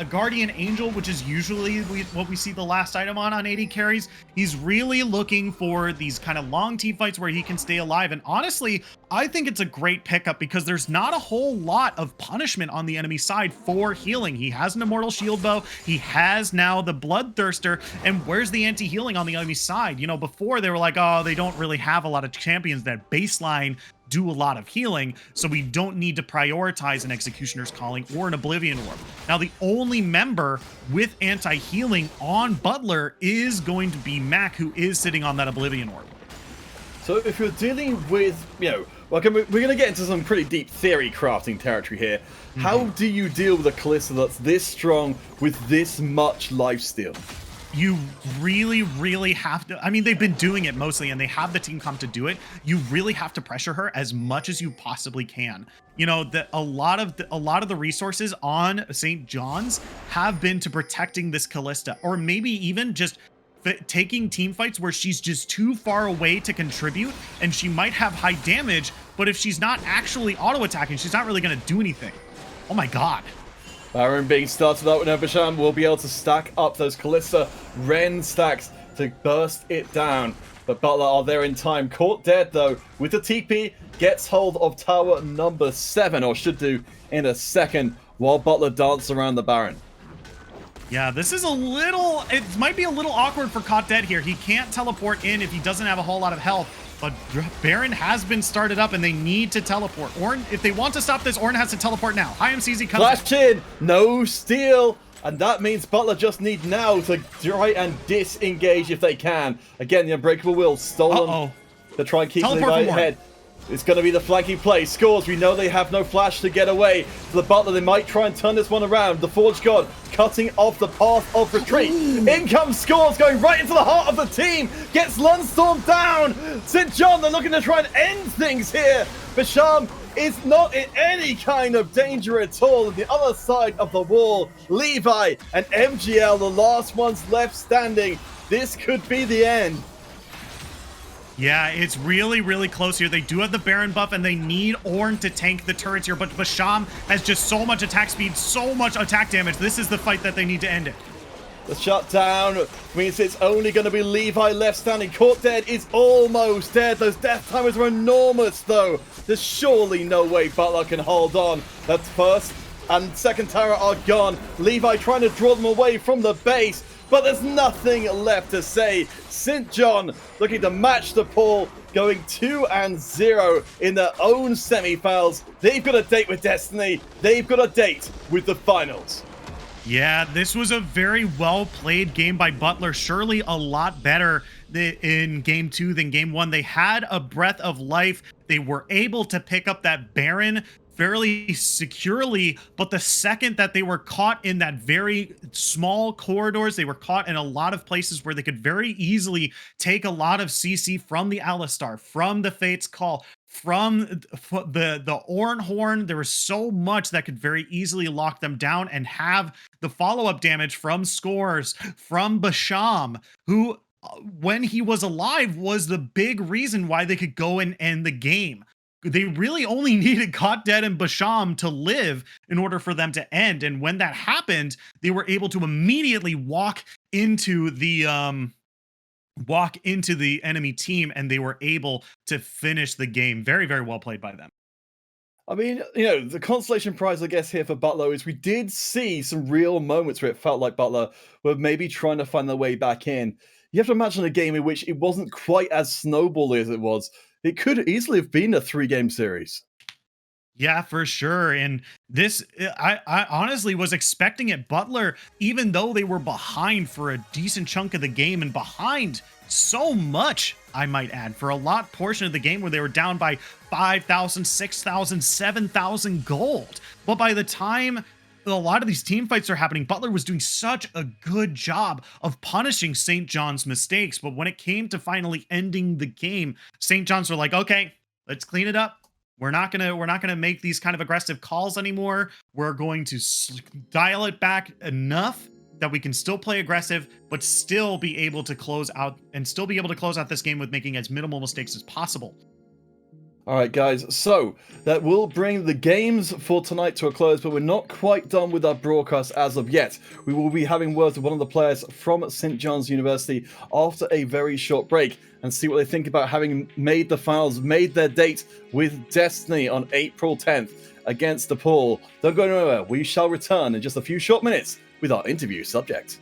Guardian Angel, which is usually what we see the last item on AD carries. He's really looking for these kind of long team fights where he can stay alive. And honestly, I think it's a great pickup because there's not a whole lot of punishment on the enemy side for healing. He has an Immortal Shield Bow. He has now the Bloodthirster. And where's the anti-healing on the enemy side? You know, before they were like, oh, they don't really have a lot of champions that baseline do a lot of healing, so we don't need to prioritize an Executioner's Calling or an Oblivion Orb. Now, the only member with anti-healing on Butler is going to be Mac, who is sitting on that Oblivion Orb. So if you're dealing with, you know, well, we're going to get into some pretty deep theory crafting territory here. How do you deal with a Callista that's this strong with this much lifesteal? You really, really have to. I mean, they've been doing it mostly, and they have the team comp to do it. You really have to pressure her as much as you possibly can. You know, a lot of the resources on St. John's have been to protecting this Callista, or maybe even just taking team fights where she's just too far away to contribute, and she might have high damage, but if she's not actually auto-attacking, she's not really going to do anything. Oh my god. Baron being started out with Basham will be able to stack up those Kalista Ren stacks to burst it down. But Butler are there in time. Caught dead, though, with the TP. Gets hold of tower number 7, or should do in a second, while Butler dances around the Baron. Yeah, this is it might be a little awkward for Caught Dead here. He can't teleport in if he doesn't have a whole lot of health. But Baron has been started up, and they need to teleport. Ornn, if they want to stop this, Ornn has to teleport now. High MCZ comes Flash in, no steal. And that means Butler just need now to try and disengage if they can. Again, the Unbreakable Will stolen to try and keep Levi ahead. It's going to be the flanking play. Scores, we know they have no flash to get away. For the Butler, they might try and turn this one around. The Forge God cutting off the path of retreat. In comes Scores, going right into the heart of the team. Gets Lunstorm down. St. John, they're looking to try and end things here. Basham is not in any kind of danger at all. On the other side of the wall, Levi and MGL, the last ones left standing. This could be the end. Yeah, it's really, really close here. They do have the Baron buff, and they need Ornn to tank the turrets here, but Basham has just so much attack speed, so much attack damage. This is the fight that they need to end it. The shutdown means it's only going to be Levi left standing. Caught Dead is almost dead. Those death timers are enormous, though. There's surely no way Butler can hold on. That first and second tower are gone. Levi trying to draw them away from the base, but there's nothing left to say. St. John looking to match the Paul, going 2-0 in their own semi-finals. They've got a date with Destiny. They've got a date with the finals. Yeah, this was a very well-played game by Butler. Surely a lot better in game 2 than game 1. They had a breath of life. They were able to pick up that Baron fairly securely, but the second that they were caught in that very small corridors, they were caught in a lot of places where they could very easily take a lot of CC from the Alistar, from the Fate's Call, from the Ornn Horn. There was so much that could very easily lock them down and have the follow-up damage from Scores, from Basham, who, when he was alive, was the big reason why they could go and end the game. They really only needed Caught Dead and Basham to live in order for them to end. And when that happened, they were able to immediately walk into the enemy team, and they were able to finish the game. Very, very well played by them. I mean, the consolation prize, I guess, here for Butler is we did see some real moments where it felt like Butler were maybe trying to find their way back in. You have to imagine a game in which it wasn't quite as snowbally as it was. It could easily have been a 3-game series. Yeah, for sure. And this, I honestly was expecting it. Butler, even though they were behind for a decent chunk of the game, and behind so much, I might add, for a lot portion of the game where they were down by 5,000, 6,000, 7,000 gold. But by the time a lot of these team fights are happening, Butler was doing such a good job of punishing St. John's mistakes. But when it came to finally ending the game, St. John's were like, okay, let's clean it up. We're not gonna make these kind of aggressive calls anymore. We're going to dial it back enough that we can still play aggressive, but still be able to close out this game with making as minimal mistakes as possible. All right, guys, so that will bring the games for tonight to a close, but we're not quite done with our broadcast as of yet. We will be having words with one of the players from St. John's University after a very short break and see what they think about having made the finals, made their date with Destiny on April 10th against DePaul. Don't go anywhere. We shall return in just a few short minutes with our interview subject.